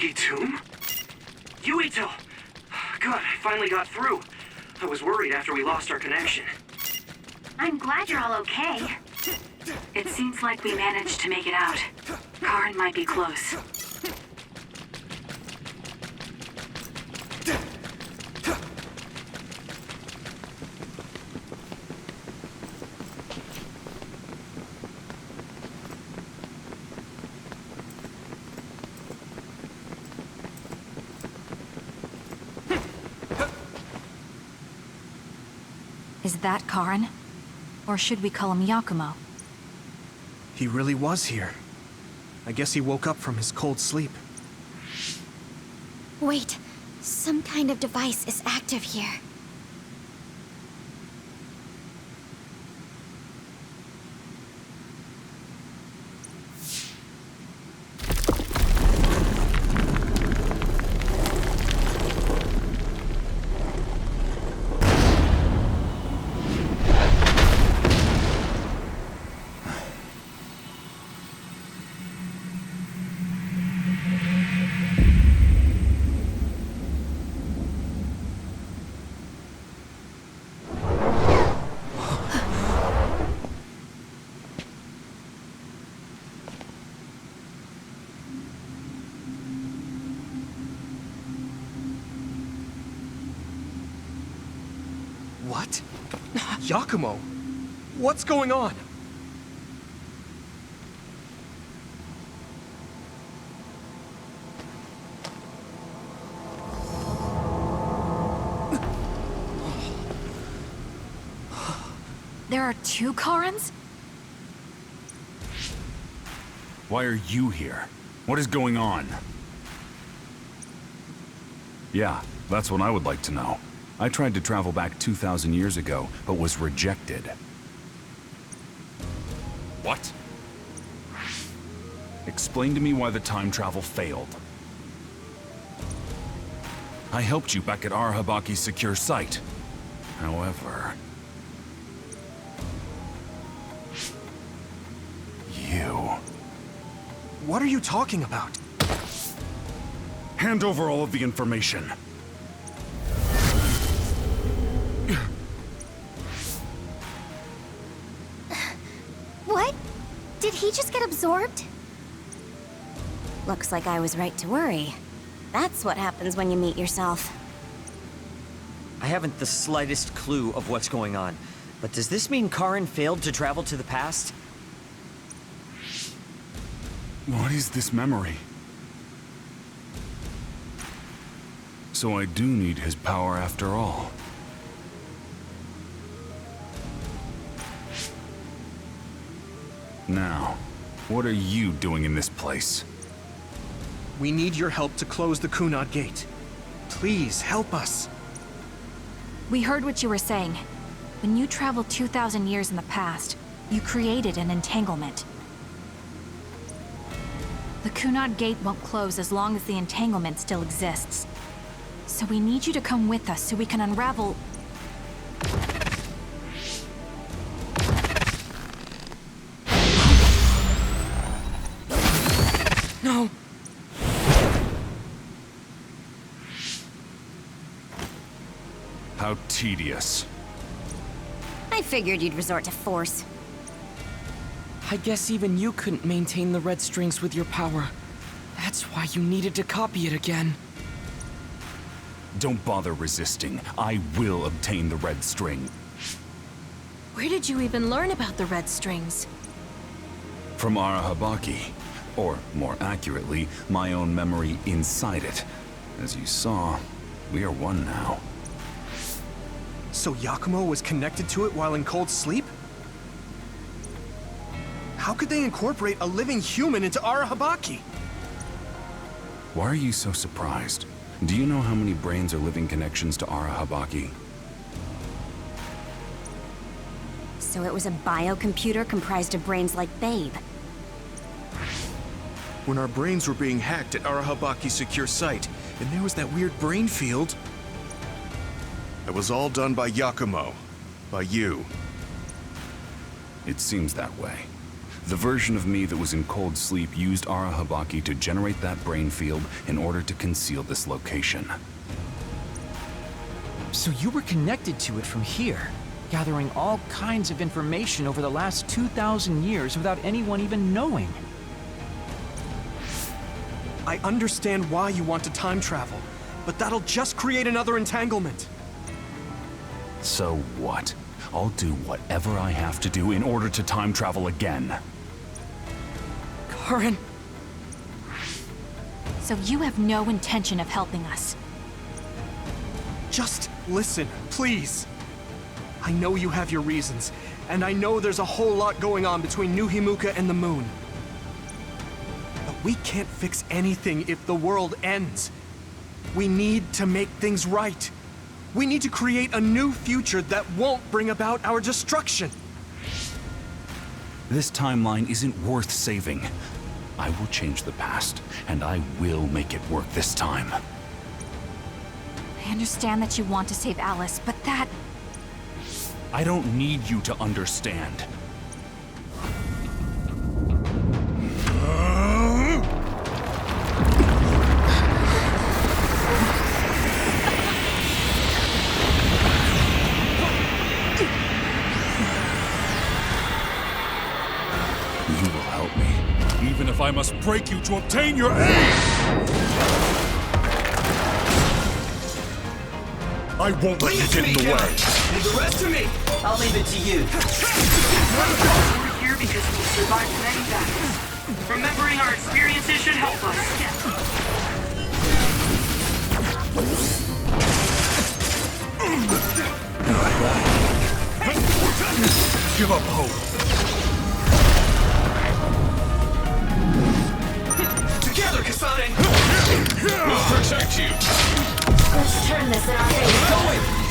Arahabaki tomb? Yuito! Good, I finally got through. I was worried after we lost our connection. I'm glad you're all okay. It seems like we managed to make it out. Karin might be close. Is that Karin? Or should we call him Yakumo? He really was here. I guess he woke up from his cold sleep. Wait, some kind of device is active here. What? Yakumo? What's going on? There are two Karins? Why are you here? What is going on? Yeah, that's what I would like to know. I tried to travel back 2,000 years ago, but was rejected. What? Explain to me why the time travel failed. I helped you back at Arahabaki's secure site. However... you... What are you talking about? Hand over all of the information. What? Did he just get absorbed? Looks like I was right to worry. That's what happens when you meet yourself. I haven't the slightest clue of what's going on, but does this mean Karin failed to travel to the past? What is this memory? So I do need his power after all. Now, what are you doing in this place? We need your help to close the Kunad Gate. Please, help us. We heard what you were saying. When you traveled 2,000 years in the past, you created an entanglement. The Kunad Gate won't close as long as the entanglement still exists. So we need you to come with us so we can unravel... No! How tedious. I figured you'd resort to force. I guess even you couldn't maintain the red strings with your power. That's why you needed to copy it again. Don't bother resisting. I will obtain the red string. Where did you even learn about the red strings? From Arahabaki. Or, more accurately, my own memory inside it. As you saw, we are one now. So Yakumo was connected to it while in cold sleep? How could they incorporate a living human into Arahabaki? Why are you so surprised? Do you know how many brains are living connections to Arahabaki? So it was a biocomputer comprised of brains like Babe. When our brains were being hacked at Arahabaki's secure site, and there was that weird brain field. It was all done by Yakumo. By you. It seems that way. The version of me that was in cold sleep used Arahabaki to generate that brain field in order to conceal this location. So you were connected to it from here, gathering all kinds of information over the last 2,000 years without anyone even knowing. I understand why you want to time travel, but that'll just create another entanglement. So what? I'll do whatever I have to do in order to time travel again. Karen! So you have no intention of helping us. Just listen, please. I know you have your reasons, and I know there's a whole lot going on between New Himuka and the moon. But we can't fix anything if the world ends. We need to make things right. We need to create a new future that won't bring about our destruction. This timeline isn't worth saving. I will change the past, and I will make it work this time. I understand that you want to save Alice, but that... I don't need you to understand. You will help me, even if I must break you to obtain your aid! I won't let you get in the way! Leave the rest to me! I'll leave it to you. We're here because we survived many battles. Remembering our experiences should help us. Give up hope. Together, Kasane! We'll protect you! Let's turn this in our favor.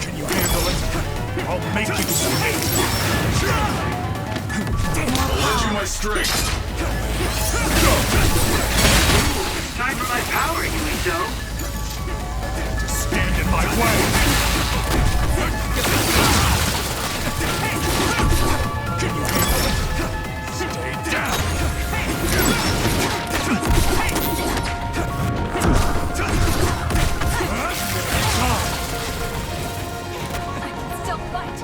Can you handle it? I'll make you swing. I'll lend you my strength! Time for my power, Yuito! Stand in my way! Can you handle it? Stay down! Still fight.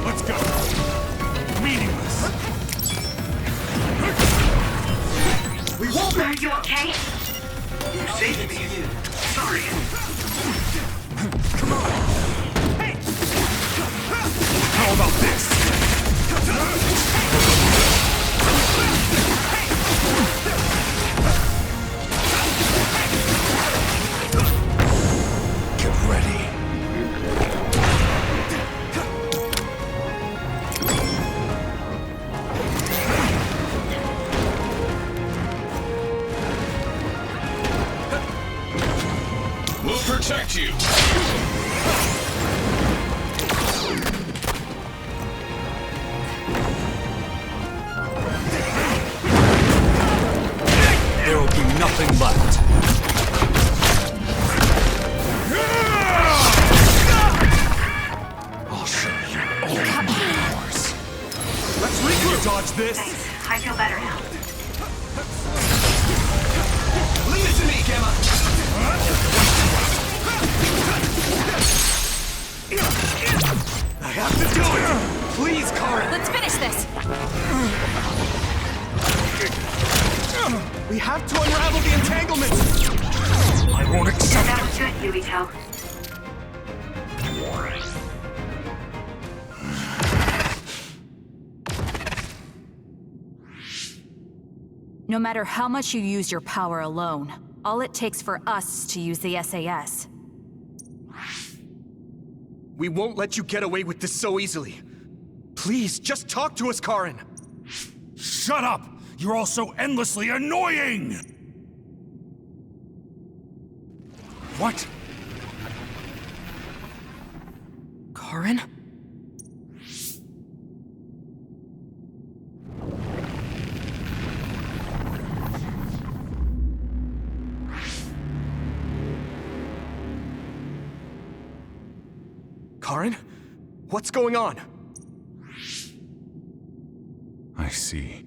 Let's go! Meaningless! We won't Are you okay? You saved me. Sorry. How about this? Get ready. We'll protect you! There will be nothing left. I'll show you all my powers. Let's regroup. Dodge this. Thanks. I feel better now. Leave it to me, Gemma! I have to do it! Please, Karen! Let's finish this! We have to unravel the entanglement! I won't accept That it. was good, Yuito. No matter how much you use your power alone, all it takes for us to use the SAS. We won't let you get away with this so easily. Please, just talk to us, Karen! Shut up! You're all so endlessly annoying! What? Karin? Karin? What's going on? I see.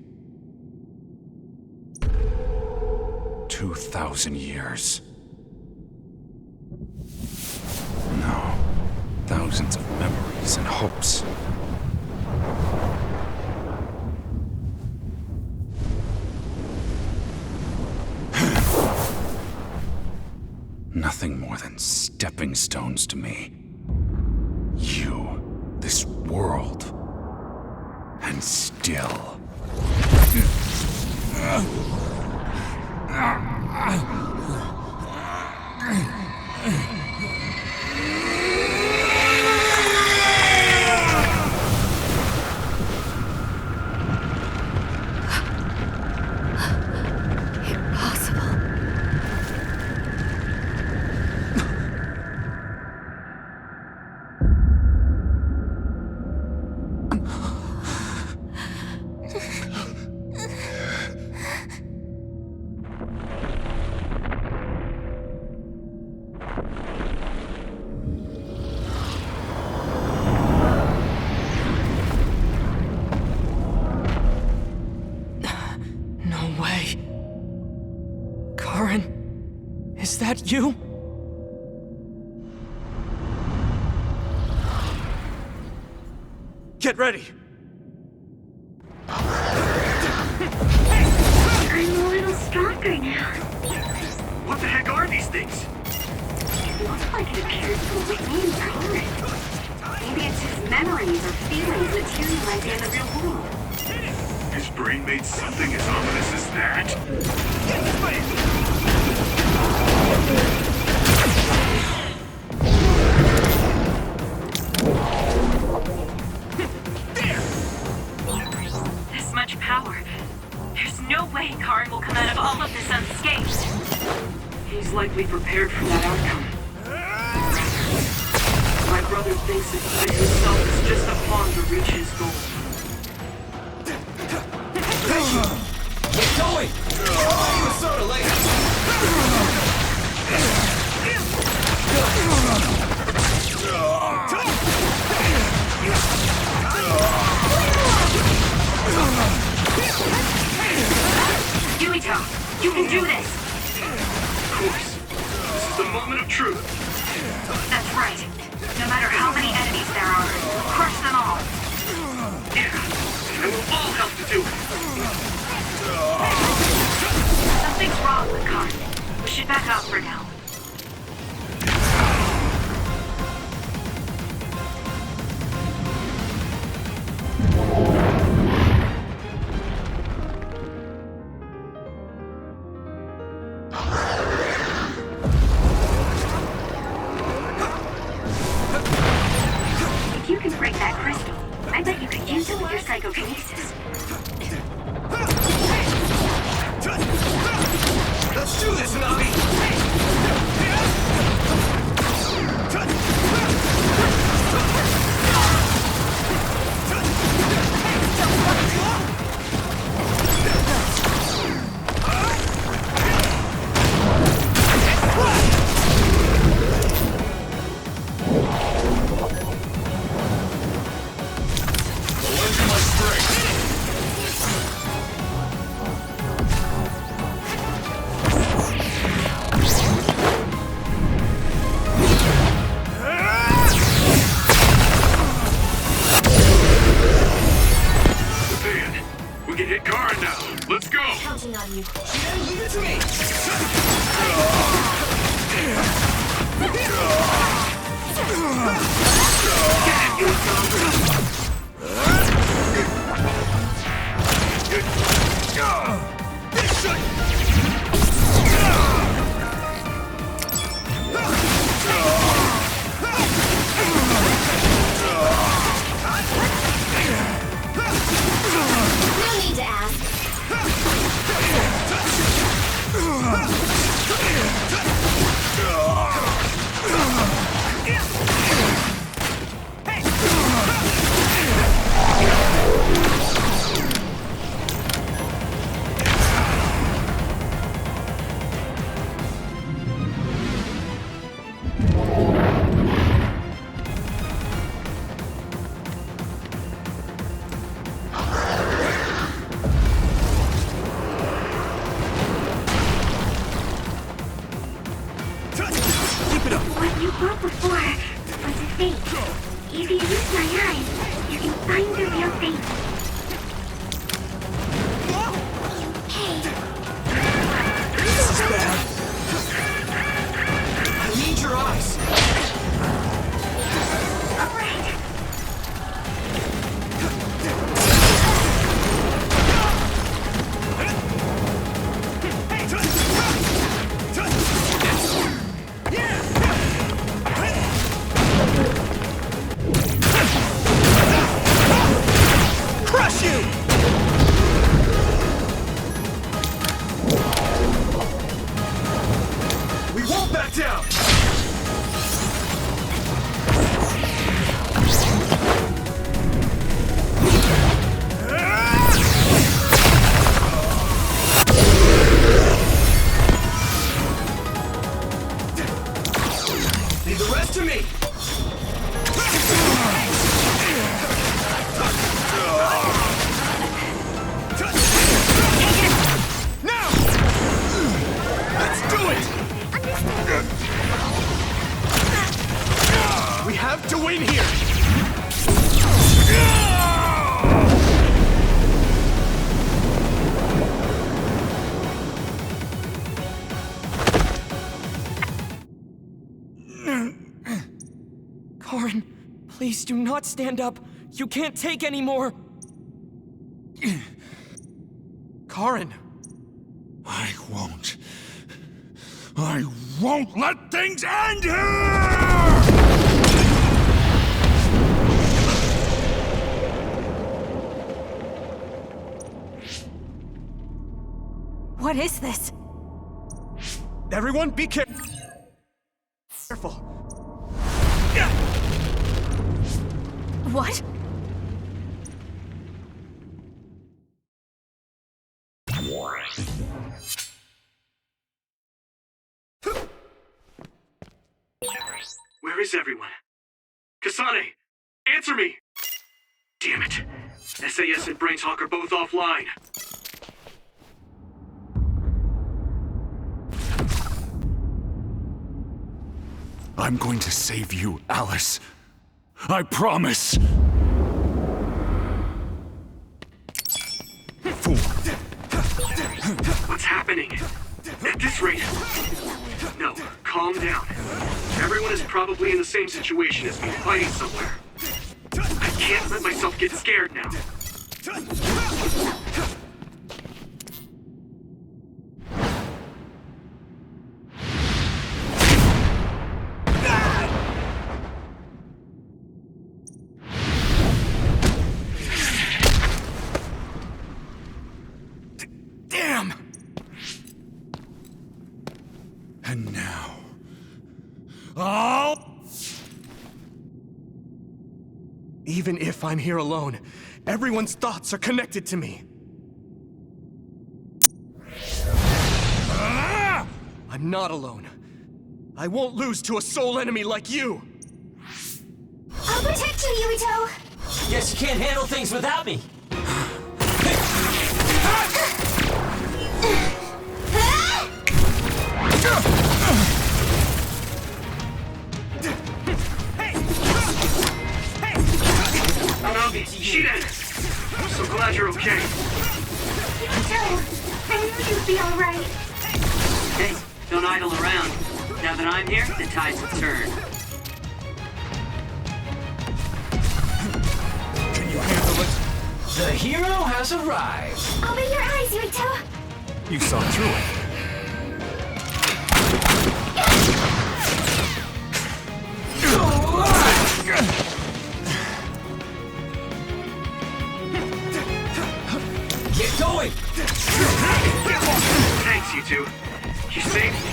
2,000 years. No. Thousands of memories and hopes. Nothing more than stepping stones to me. You, this world, and still. Is that you? Get ready! I'm a little stronger now. What the heck are these things? It looks like it appeared to Whitney and Karin. Maybe it's his memories or feelings materializing in the real world. His brain made something as ominous as that. This much power. There's no way Karin will come out of all of this unscathed. He's likely prepared for that outcome. My brother thinks that he himself is just a pawn to reach his goal. Get going! You're sort of late. Yuito, you can do this! Of course. This is the moment of truth. That's right. No matter how many enemies there are, crush them all. Yeah, and we'll all help to do it. Something's wrong with Karin. We should back up for now. If you can break that crystal, I bet you could use it with your psychokinesis. Let's do this, Navi! We can hit Karin now. Let's go. Counting on you. Leave it to me! No need to ask. Please do not stand up. You can't take any more. Karin! I won't let things end here! What is this? Everyone, be careful! What? Where is everyone? Kasane! Answer me! Damn it. SAS and Brain Talk are both offline. I'm going to save you, Alice. I promise! Fool. What's happening? At this rate... No, calm down. Everyone is probably in the same situation as me, fighting somewhere. I can't let myself get scared now. Damn! And now... I'll... Even if I'm here alone, everyone's thoughts are connected to me. I'm not alone. I won't lose to a soul enemy like you! I'll protect you, Yuito! Guess you can't handle things without me. Shiden! I'm so glad you're okay. Yuito, I knew you'd be alright. Hey, don't idle around. Now that I'm here, the tides have turned. Can you handle it? The hero has arrived. I'll be your eyes, Yuito. You saw through it. Get going! Thanks, you two. You saved me.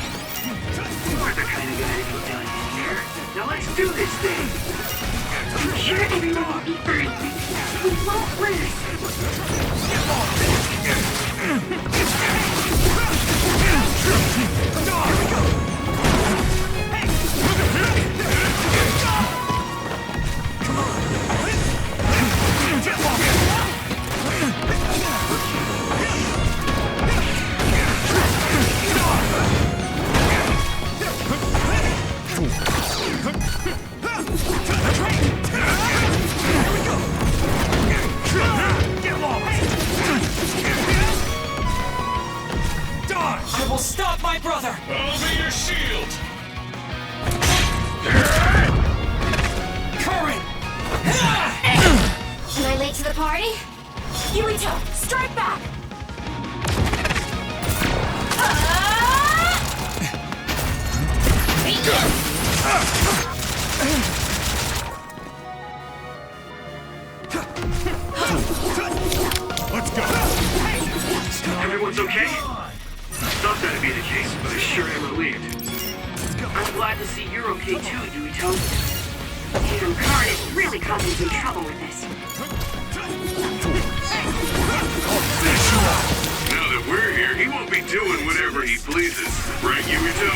You are the kind of guy to go down in here. Now let's do this thing. I'm sure everyone will be fine. We won't lose. I will stop my brother! I'll be your shield! Karin! Am I late to the party? Yuito, strike back! Let's go! Everyone's okay? Thought that'd be the case, but I sure am relieved. I'm glad to see you're okay too, Yuito. Damn, Karin is really causing some trouble with this. Now that we're here, he won't be doing whatever he pleases. Right, Yuito?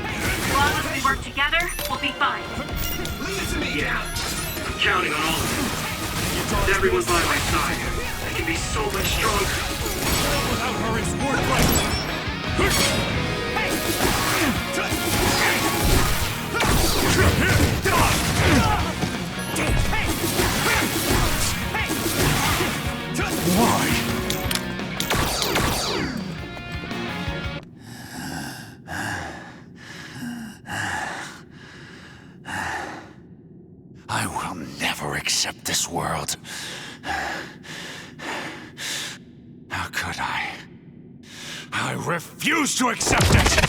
As long as we work together, we'll be fine. Yeah, I'm counting on all of you. With everyone by my side, I can be so much stronger. Without her, it's worthless! Why? I will How could I? I refuse to accept it!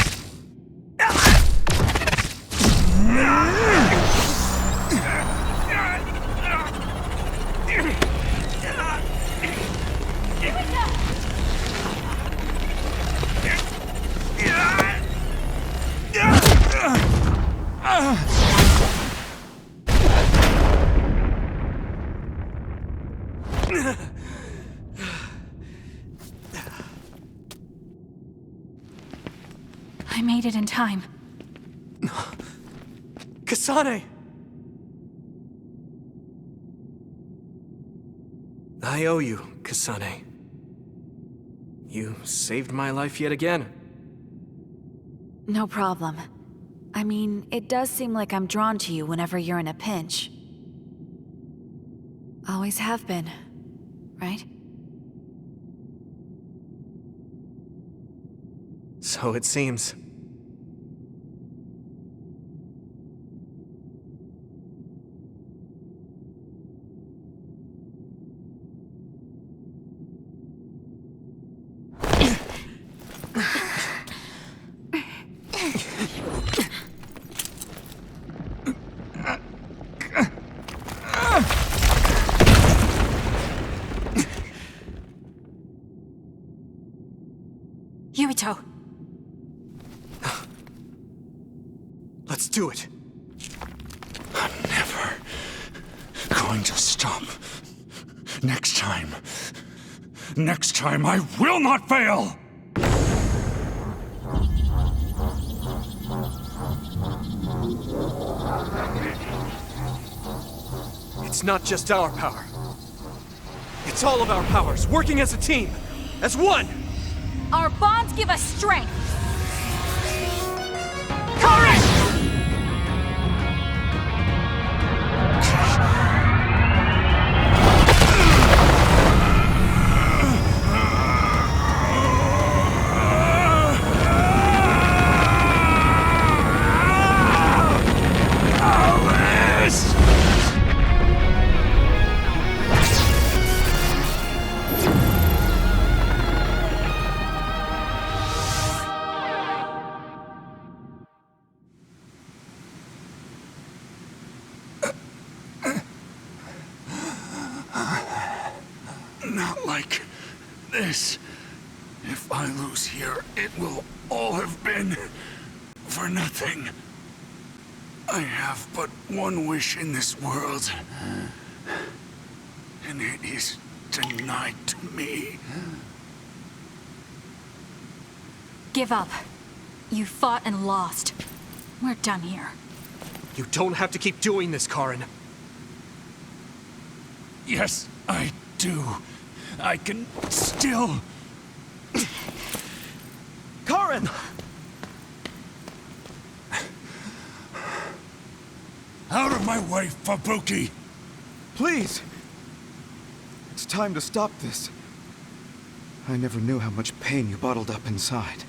I made it in time. Kasane! I owe you, Kasane. You saved my life yet again. No problem. I mean, it does seem like I'm drawn to you whenever you're in a pinch. Always have been, right? So it seems. Yuito! Let's do it. I'm never going to stop. Next time I will not fail! It's not just our power. It's all of our powers, working as a team, as one! Our bonds give us strength! Not like this. If I lose here, it will all have been for nothing. I have but one wish in this world, and it is denied to me. Give up. You fought and lost. We're done here. You don't have to keep doing this, Karin. Yes, I do. I can still... Karin! Out of my way, Fubuki! Please! It's time to stop this. I never knew how much pain you bottled up inside.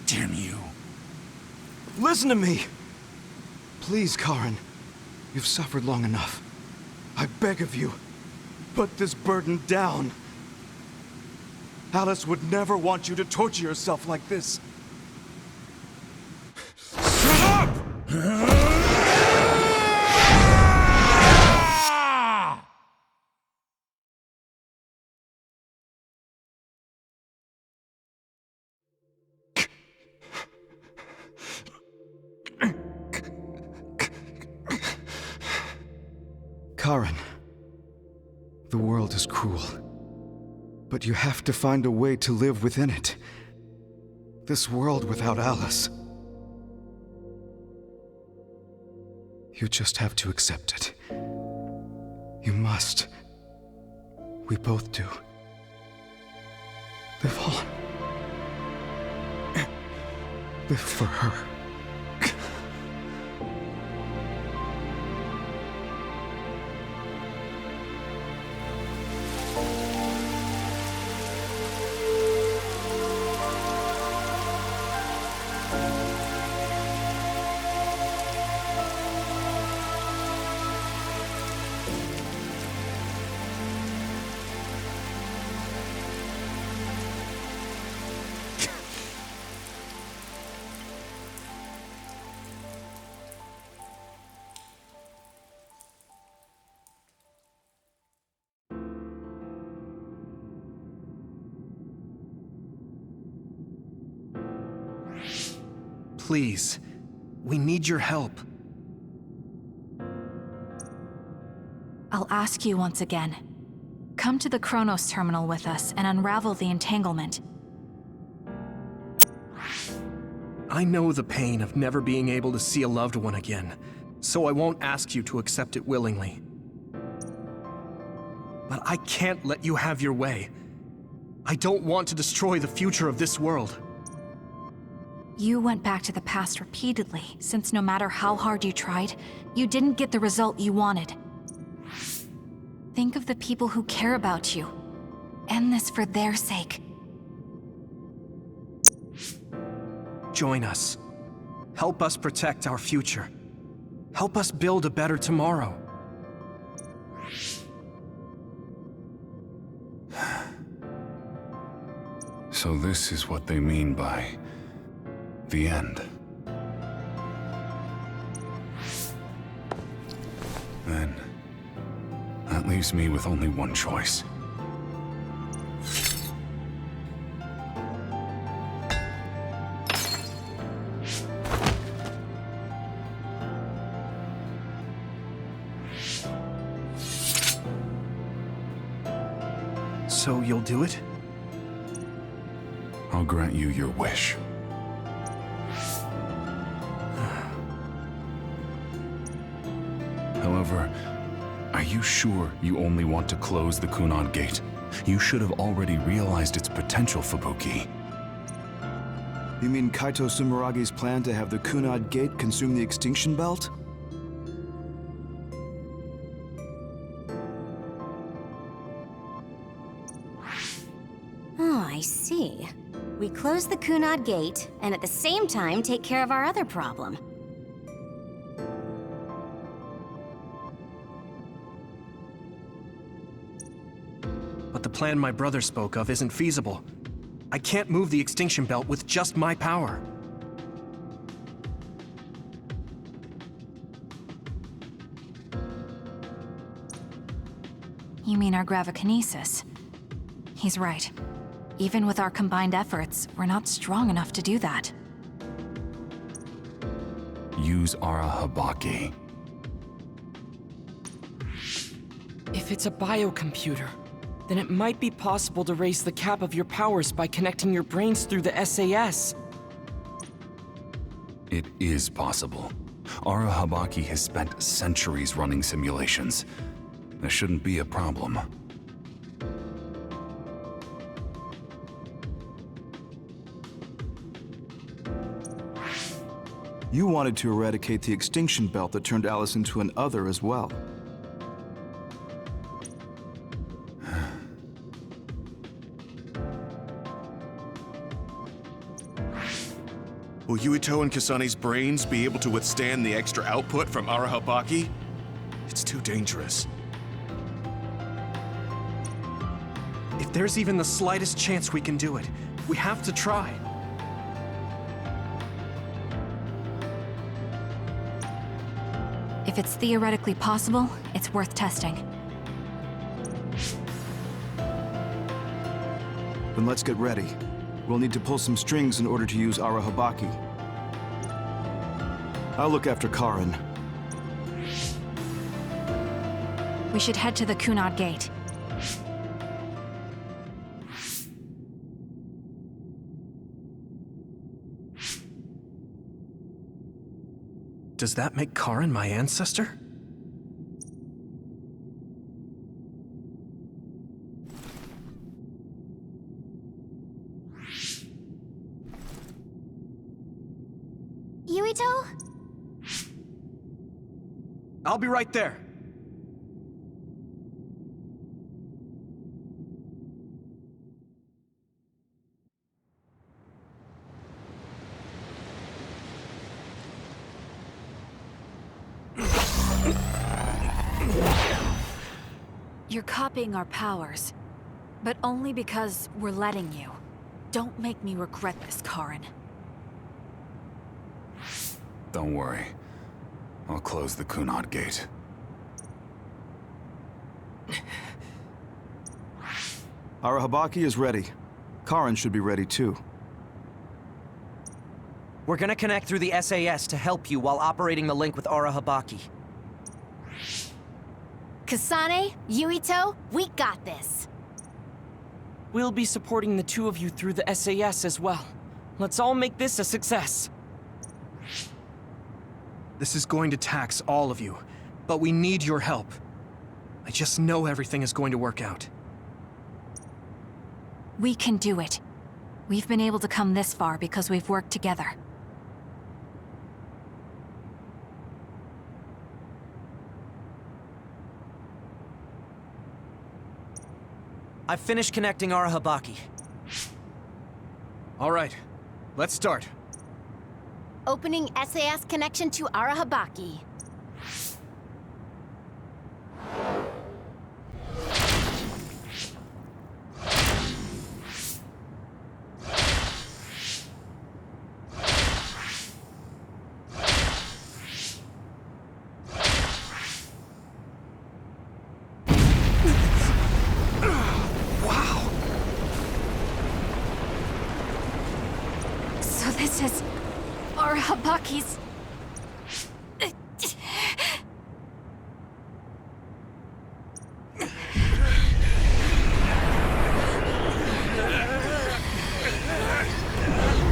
Damn you. Listen to me! Please, Karin. You've suffered long enough. I beg of you, put this burden down. Alice would never want you to torture yourself like this. Shut up! Karin, the world is cruel, but you have to find a way to live within it. This world without Alice. You just have to accept it. You must. We both do. Live on. Live for her. please. We need your help. I'll ask you once again. Come to the Chronos terminal with us and unravel the entanglement. I know the pain of never being able to see a loved one again, so I won't ask you to accept it willingly. But I can't let you have your way. I don't want to destroy the future of this world. You went back to the past repeatedly, since no matter how hard you tried, you didn't get the result you wanted. Think of the people who care about you. End this for their sake. Join us. Help us protect our future. Help us build a better tomorrow. So this is what they mean by the end. Then, that leaves me with only one choice. So you'll do it? I'll grant you your wish. However, are you sure you only want to close the Kunad Gate? You should have already realized its potential, Fubuki. You mean Kaito Sumeragi's plan to have the Kunad Gate consume the Extinction Belt? Oh, I see. We close the Kunad Gate, and at the same time take care of our other problem. But the plan my brother spoke of isn't feasible. I can't move the Extinction Belt with just my power. You mean our gravikinesis? He's right. Even with our combined efforts, we're not strong enough to do that. Use Arahabaki. If it's a biocomputer, then it might be possible to raise the cap of your powers by connecting your brains through the SAS. It is possible. Arahabaki has spent centuries running simulations. There shouldn't be a problem. You wanted to eradicate the Extinction Belt that turned Alice into an other as well. Will Yuito and Kasani's brains be able to withstand the extra output from Arahabaki? It's too dangerous. If there's even the slightest chance we can do it, we have to try. If it's theoretically possible, it's worth testing. Then let's get ready. We'll need to pull some strings in order to use Arahabaki. I'll look after Karin. We should head to the Kunad Gate. Does that make Karin my ancestor? Yuito? I'll be right there. You're copying our powers, but only because we're letting you. Don't make me regret this, Karin. Don't worry. I'll close the Kunad Gate. Arahabaki is ready. Karin should be ready too. We're gonna connect through the SAS to help you while operating the link with Arahabaki. Kasane, Yuito, we got this. We'll be supporting the two of you through the SAS as well. Let's all make this a success. This is going to tax all of you, but we need your help. I just know everything is going to work out. We can do it. We've been able to come this far because we've worked together. I've finished connecting Arahabaki. All right, let's start. Opening SAS connection to Arahabaki. So this is Arahabaki's...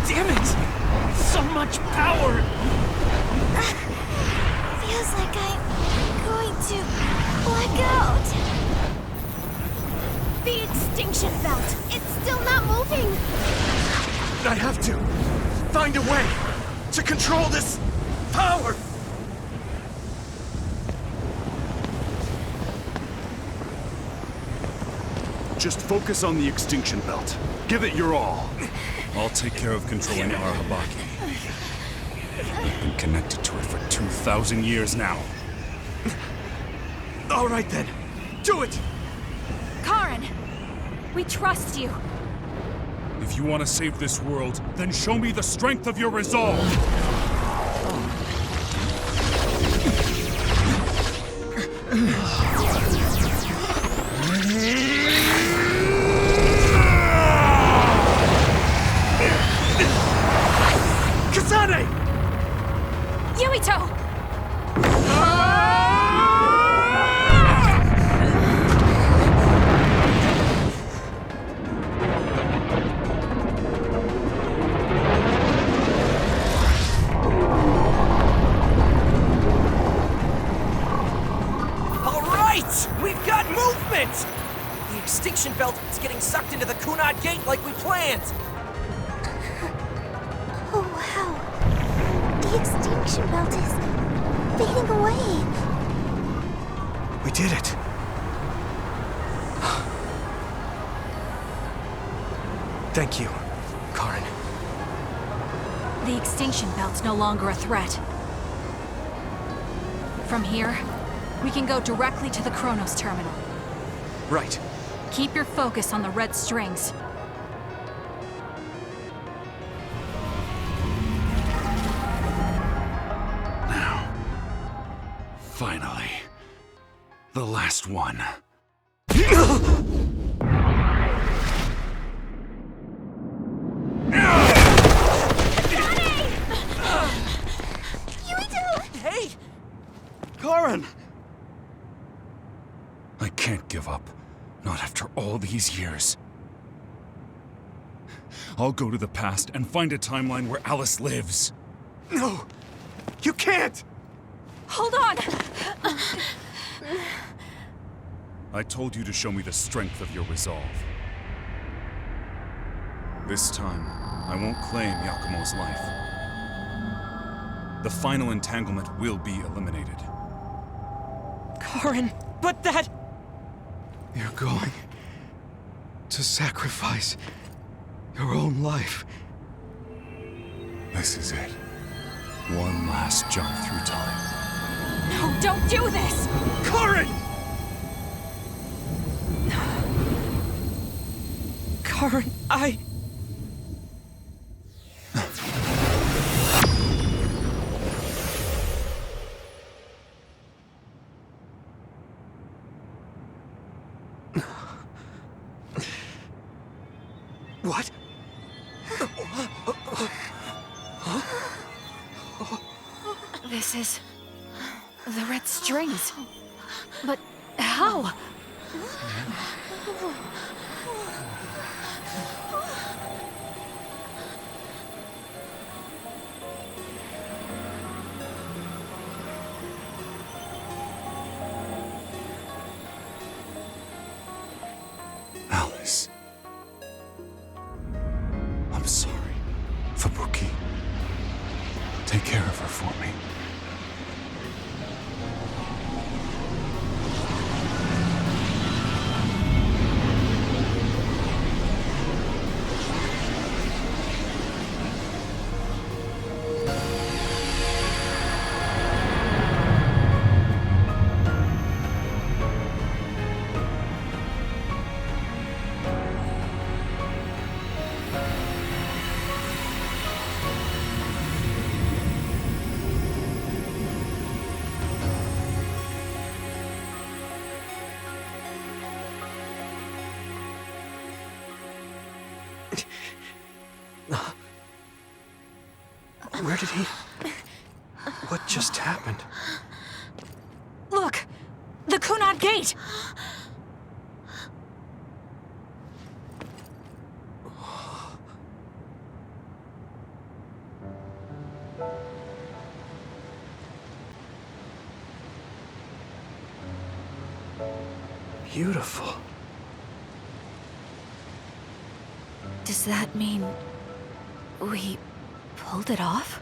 Damn it! So much power! Feels like I'm going to black out. The extinction belt. It's still not moving. I have to find a way to control this power! Just focus on the extinction belt. Give it your all. I'll take care of controlling Arahabaki. I've been connected to it for 2,000 years now. All right then, do it! Karin! We trust you. If you want to save this world, then show me the strength of your resolve! Kasane! Yuito! We've got movement! The extinction belt is getting sucked into the Kunad Gate like we planned! Oh, wow. The extinction belt is fading away. We did it. Thank you, Karin. The extinction belt's no longer a threat. From here, we can go directly to the Kronos terminal. Right. Keep your focus on the red strings. Now. Finally. The last one. Hey! Karin! I can't give up. Not after all these years. I'll go to the past and find a timeline where Alice lives. No! You can't! Hold on! I told you to show me the strength of your resolve. This time, I won't claim Yakumo's life. The final entanglement will be eliminated. Karin, but that... You're going to sacrifice your own life. This is it. One last jump through time. No, don't do this! Karin! Karin, I... What? Huh? This is... the red strings. But how? Alice. I'm sorry, Fubuki. Take care of her for me. Where did he... What just happened? Look! The Kunad Gate! Beautiful. Does that mean... we... pulled it off?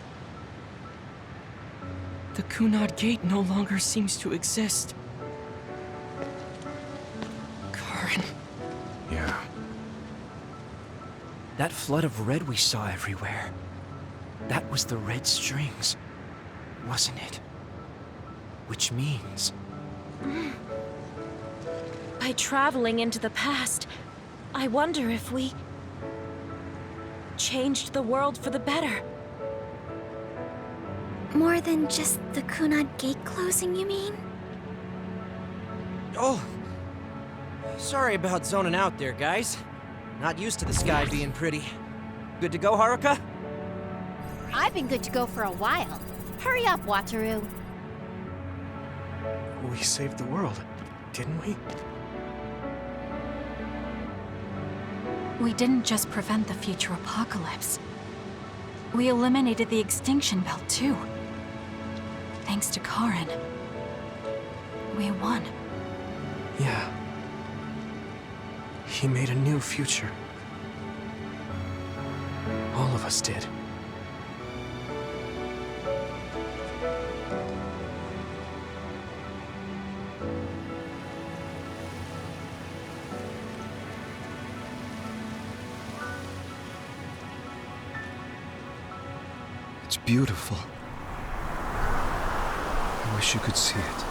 The Kunad Gate no longer seems to exist. Karen. Yeah. That flood of red we saw everywhere. That was the red strings, wasn't it? Which means... By traveling into the past, I wonder if we... changed the world for the better. More than just the Kunad Gate closing, you mean? Oh! Sorry about zoning out there, guys. Not used to the sky being pretty. Good to go, Haruka? I've been good to go for a while. Hurry up, Wataru. We saved the world, didn't we? We didn't just prevent the future apocalypse. We eliminated the extinction belt, too. Thanks to Karen. We won. Yeah. He made a new future. All of us did. It's beautiful. I wish you could see it.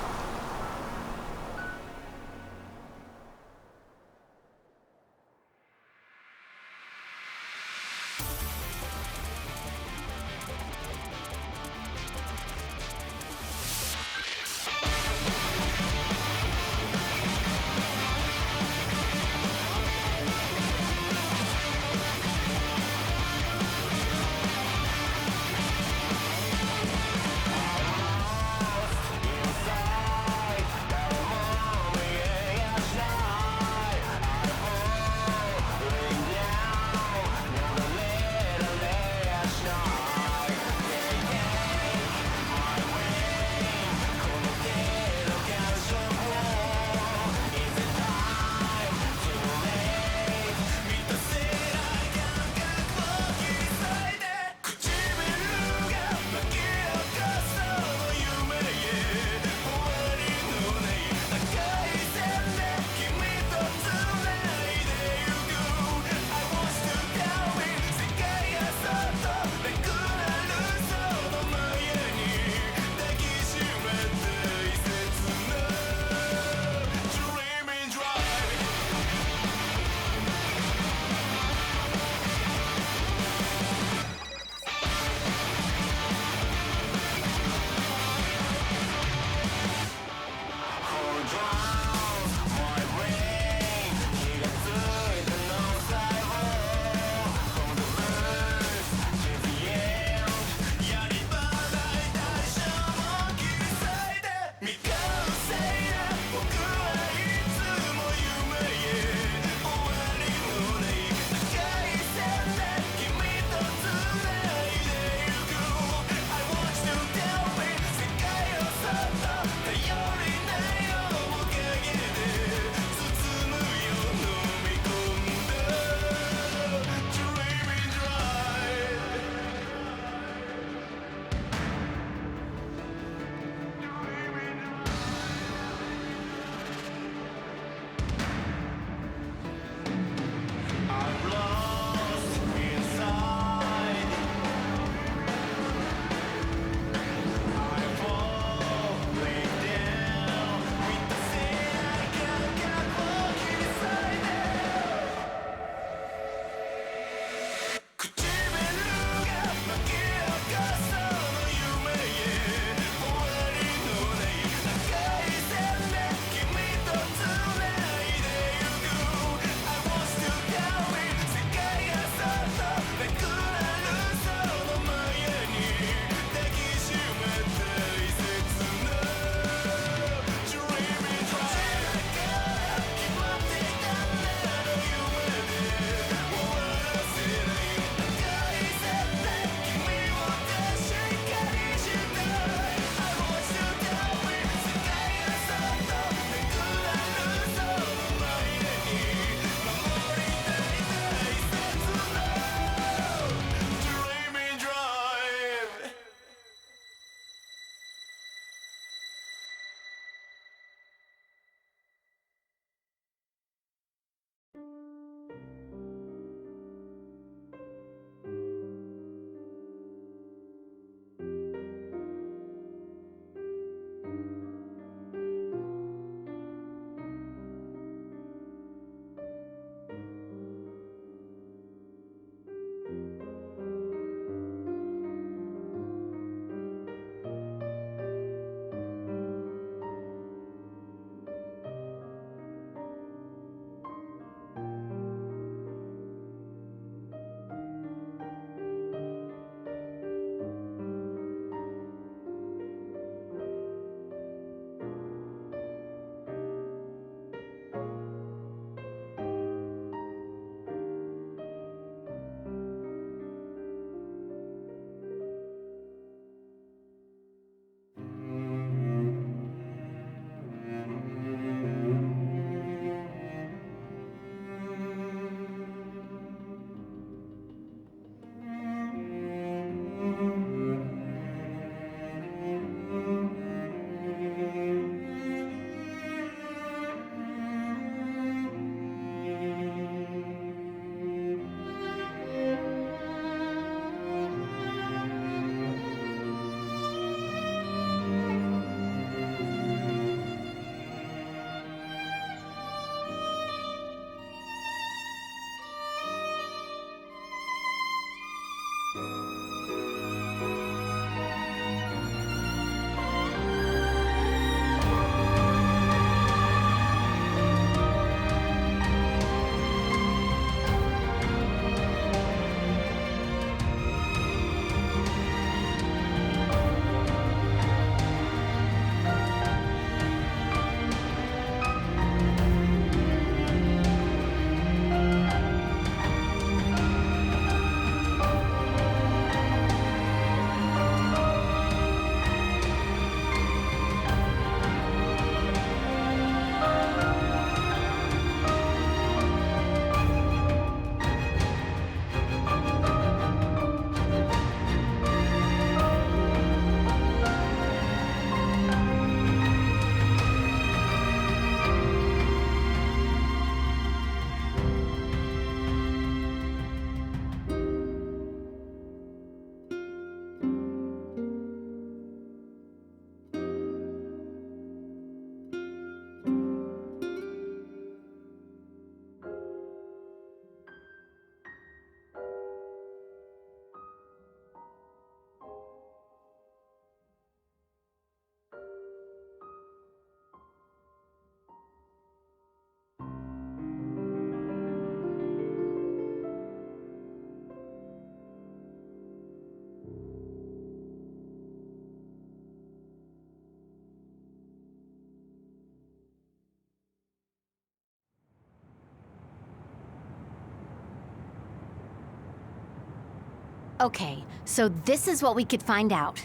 Okay, so this is what we could find out.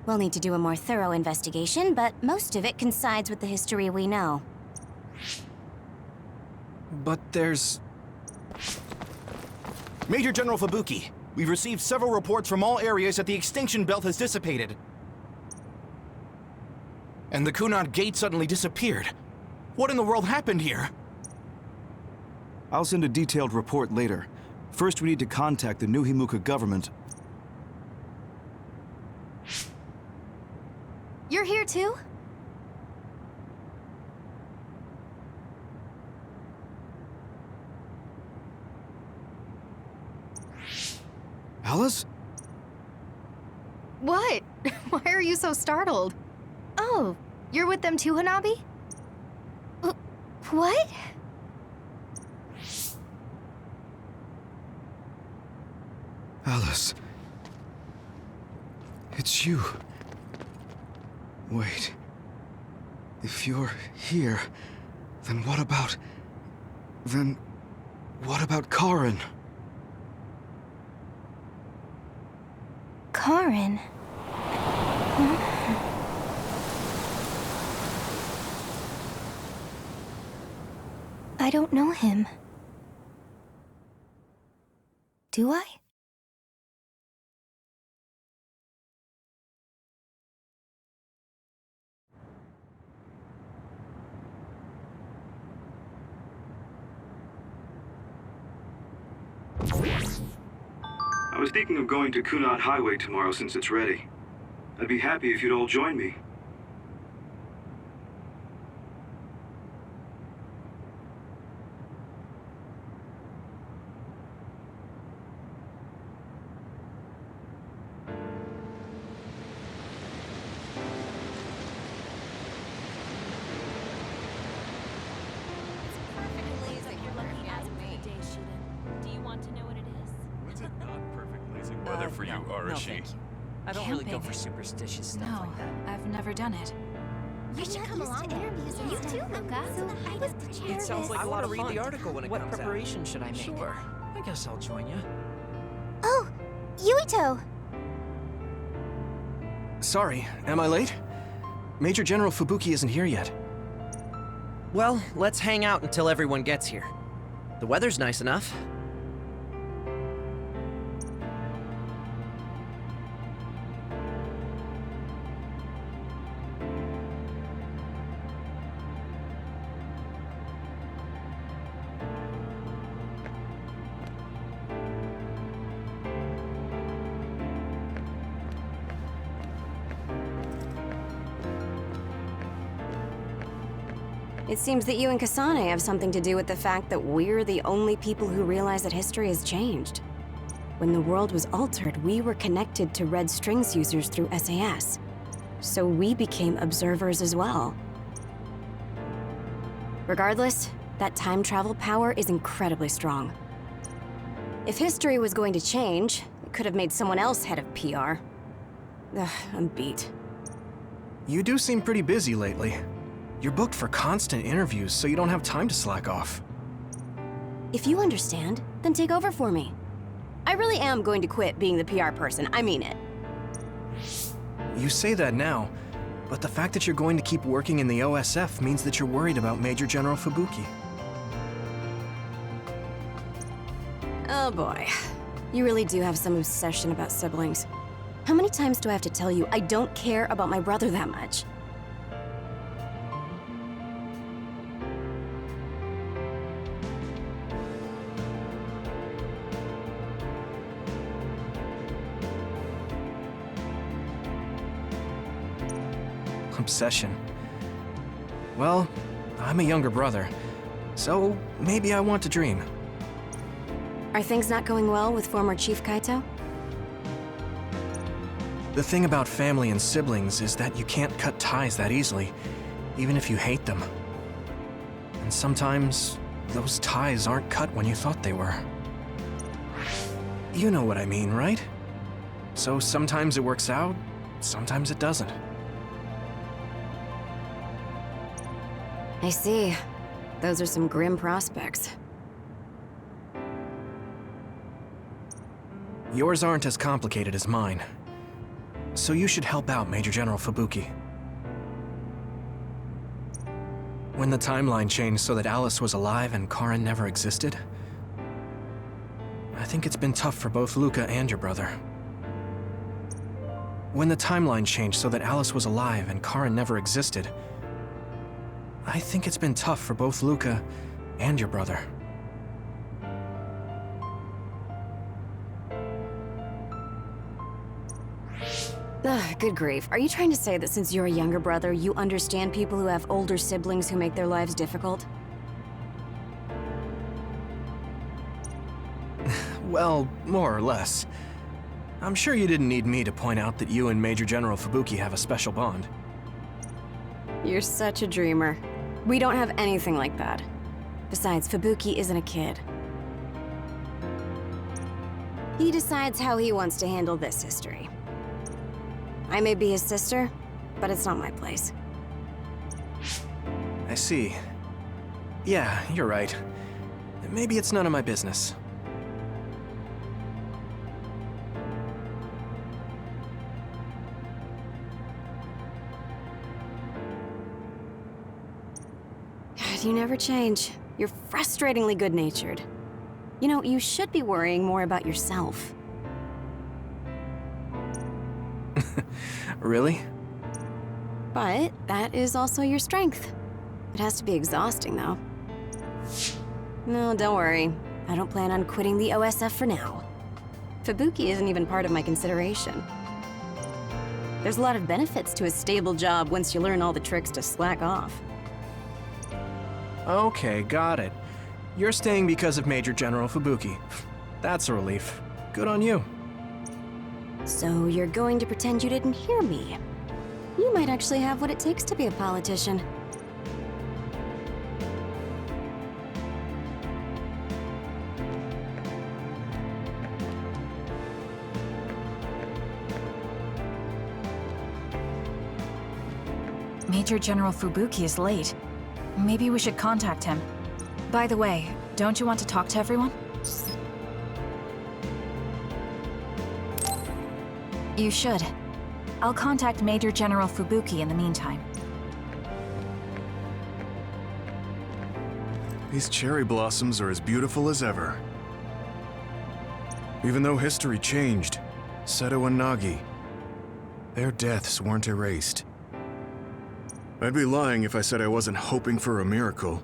We'll need to do a more thorough investigation, but most of it coincides with the history we know. But there's... Major General Fubuki, we've received several reports from all areas that the extinction belt has dissipated. And the Kunad Gate suddenly disappeared. What in the world happened here? I'll send a detailed report later. First, we need to contact the New Himuka government. You're here too? Alice? What? Why are you so startled? Oh, you're with them too, Hanabi? What? Alice. It's you. Wait. If you're here, then what about... Then... what about Karin? Karin? I don't know him. Do I? I was thinking of going to Kunad Highway tomorrow since it's ready. I'd be happy if you'd all join me. Weather for you, Arashi. I don't really go for superstitious stuff No, like that. I've never done it. You should come along to interviews. You too, Luca. So I was the chair. It sounds like I a lot want to of read fun. the article when it What comes out. preparation should I make? Sure. I guess I'll join you. Oh, Yuito! Sorry, am I late? Major General Fubuki isn't here yet. Well, let's hang out until everyone gets here. The weather's nice enough. It seems that you and Kasane have something to do with the fact that we're the only people who realize that history has changed. When the world was altered, we were connected to Red Strings users through SAS. So we became observers as well. Regardless, that time travel power is incredibly strong. If history was going to change, it could have made someone else head of PR. Ugh, I'm beat. You do seem pretty busy lately. You're booked for constant interviews, so you don't have time to slack off. If you understand, then take over for me. I really am going to quit being the PR person, I mean it. You say that now, but the fact that you're going to keep working in the OSF means that you're worried about Major General Fubuki. Oh boy. You really do have some obsession about siblings. How many times do I have to tell you I don't care about my brother that much? Obsession. Well, I'm a younger brother, so maybe I want to dream. Are things not going well with former Chief Kaito? The thing about family and siblings is that you can't cut ties that easily, even if you hate them. And sometimes, those ties aren't cut when you thought they were. You know what I mean, right? So sometimes it works out, sometimes it doesn't. I see. Those are some grim prospects. Yours aren't as complicated as mine. So you should help out Major General Fubuki. When the timeline changed so that Alice was alive and Karin never existed, I think it's been tough for both Luca and your brother. When the timeline changed so that Alice was alive and Karin never existed, I think it's been tough for both Luca and your brother. Ugh, good grief. Are you trying to say that since you're a younger brother, you understand people who have older siblings who make their lives difficult? Well, more or less. I'm sure you didn't need me to point out that you and Major General Fubuki have a special bond. You're such a dreamer. We don't have anything like that. Besides, Fubuki isn't a kid. He decides how he wants to handle this history. I may be his sister, but it's not my place. I see. Yeah, you're right. Maybe it's none of my business. God, you never change. You're frustratingly good-natured. You know, you should be worrying more about yourself. Really? But that is also your strength. It has to be exhausting, though. No, don't worry. I don't plan on quitting the OSF for now. Fubuki isn't even part of my consideration. There's a lot of benefits to a stable job once you learn all the tricks to slack off. Okay, got it. You're staying because of Major General Fubuki. That's a relief. Good on you. So you're going to pretend you didn't hear me. You might actually have what it takes to be a politician. Major General Fubuki is late. Maybe we should contact him. By the way, don't you want to talk to everyone? You should. I'll contact Major General Fubuki in the meantime. These cherry blossoms are as beautiful as ever. Even though history changed, Seto and Nagi, their deaths weren't erased. I'd be lying if I said I wasn't hoping for a miracle.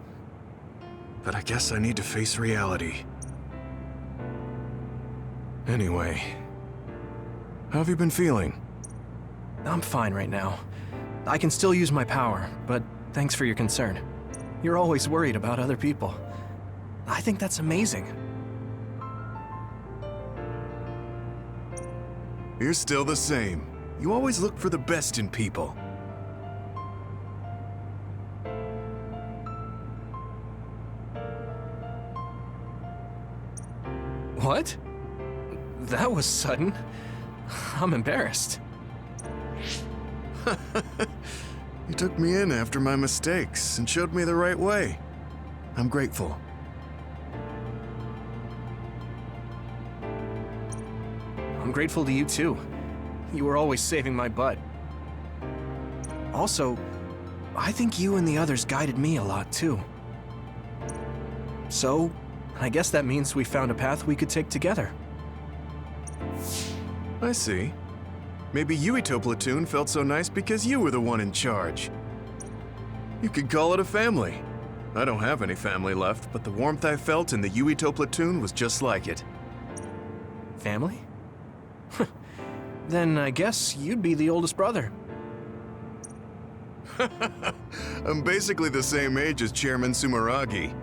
But I guess I need to face reality. Anyway, how have you been feeling? I'm fine right now. I can still use my power, but thanks for your concern. You're always worried about other people. I think that's amazing. You're still the same. You always look for the best in people. What? That was sudden. I'm embarrassed. You took me in after my mistakes and showed me the right way. I'm grateful. I'm grateful to you too. You were always saving my butt. Also, I think you and the others guided me a lot too. So, I guess that means we found a path we could take together. I see. Maybe Yuito platoon felt so nice because you were the one in charge. You could call it a family. I don't have any family left, but the warmth I felt in the Yuito platoon was just like it. Family? Then I guess you'd be the oldest brother. I'm basically the same age as Chairman Sumeragi.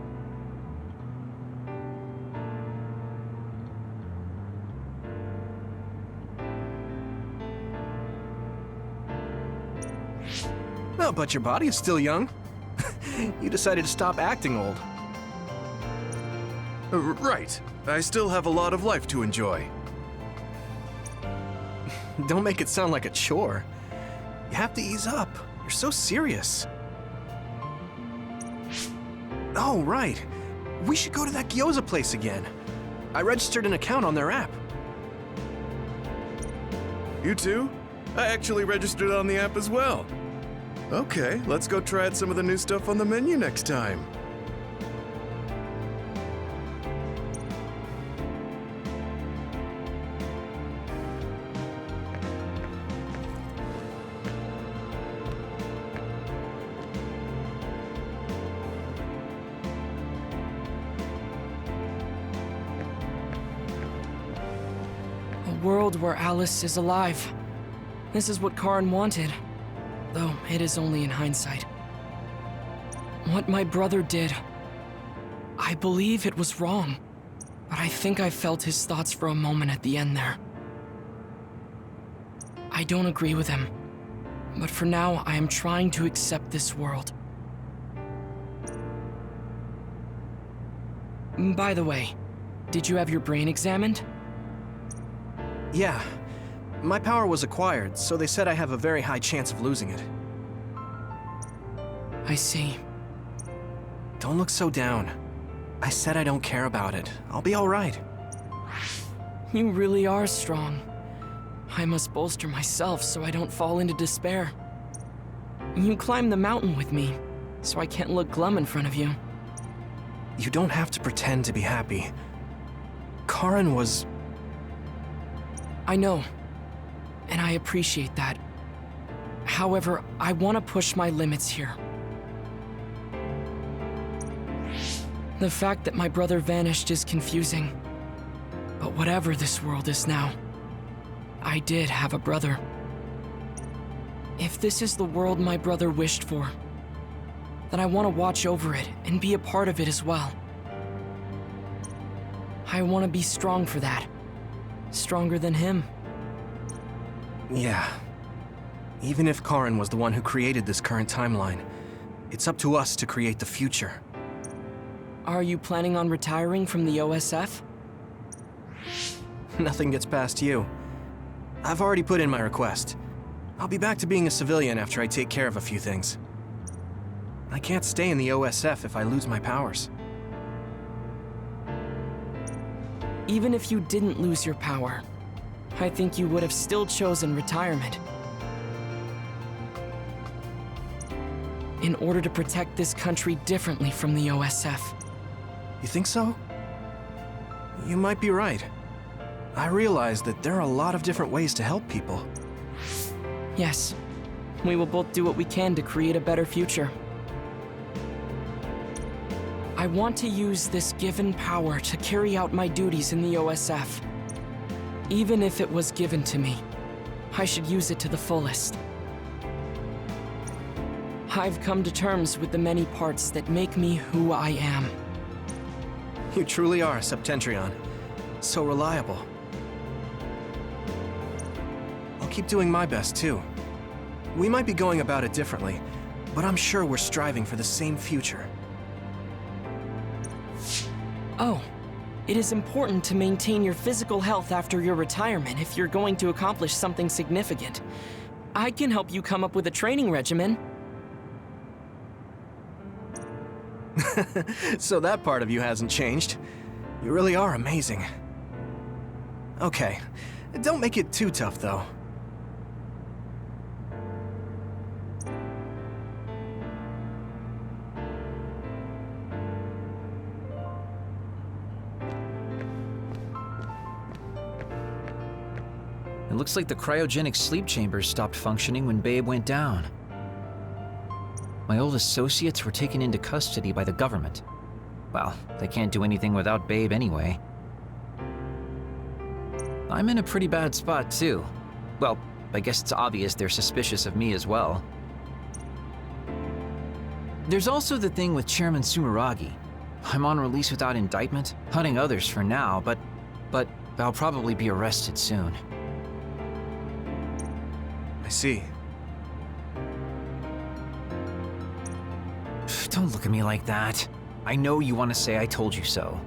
No, but your body is still young. You decided to stop acting old. Right. I still have a lot of life to enjoy. Don't make it sound like a chore. You have to ease up. You're so serious. Oh, right. We should go to that gyoza place again. I registered an account on their app. You too? I actually registered on the app as well. Okay, let's go try out some of the new stuff on the menu next time. A world where Alice is alive. This is what Karin wanted, though it is only in hindsight. What my brother did, I believe it was wrong, but I think I felt his thoughts for a moment at the end there. I don't agree with him, but for now I am trying to accept this world. By the way, did you have your brain examined? Yeah. My power was acquired, so they said I have a very high chance of losing it. I see. Don't look so down. I said I don't care about it. I'll be alright. You really are strong. I must bolster myself so I don't fall into despair. You climbed the mountain with me, so I can't look glum in front of you. You don't have to pretend to be happy. Karin was... I know, and I appreciate that. However, I want to push my limits here. The fact that my brother vanished is confusing. But whatever this world is now, I did have a brother. If this is the world my brother wished for, then I want to watch over it and be a part of it as well. I want to be strong for that. Stronger than him. Yeah. Even if Karin was the one who created this current timeline, it's up to us to create the future. Are you planning on retiring from the OSF? Nothing gets past you. I've already put in my request. I'll be back to being a civilian after I take care of a few things. I can't stay in the OSF if I lose my powers. Even if you didn't lose your power, I think you would have still chosen retirement. In order to protect this country differently from the OSF. You think so? You might be right. I realize that there are a lot of different ways to help people. Yes, we will both do what we can to create a better future. I want to use this given power to carry out my duties in the OSF. Even if it was given to me, I should use it to the fullest. I've come to terms with the many parts that make me who I am. You truly are, Septentrion. So reliable. I'll keep doing my best, too. We might be going about it differently, but I'm sure we're striving for the same future. Oh, it is important to maintain your physical health after your retirement if you're going to accomplish something significant. I can help you come up with a training regimen. So that part of you hasn't changed. You really are amazing. Okay, don't make it too tough, though. It looks like the cryogenic sleep chambers stopped functioning when Babe went down. My old associates were taken into custody by the government. Well, they can't do anything without Babe anyway. I'm in a pretty bad spot, too. Well, I guess it's obvious they're suspicious of me as well. There's also the thing with Chairman Sumeragi. I'm on release without indictment, hunting others for now, but I'll probably be arrested soon. I see. Don't look at me like that. I know you want to say I told you so.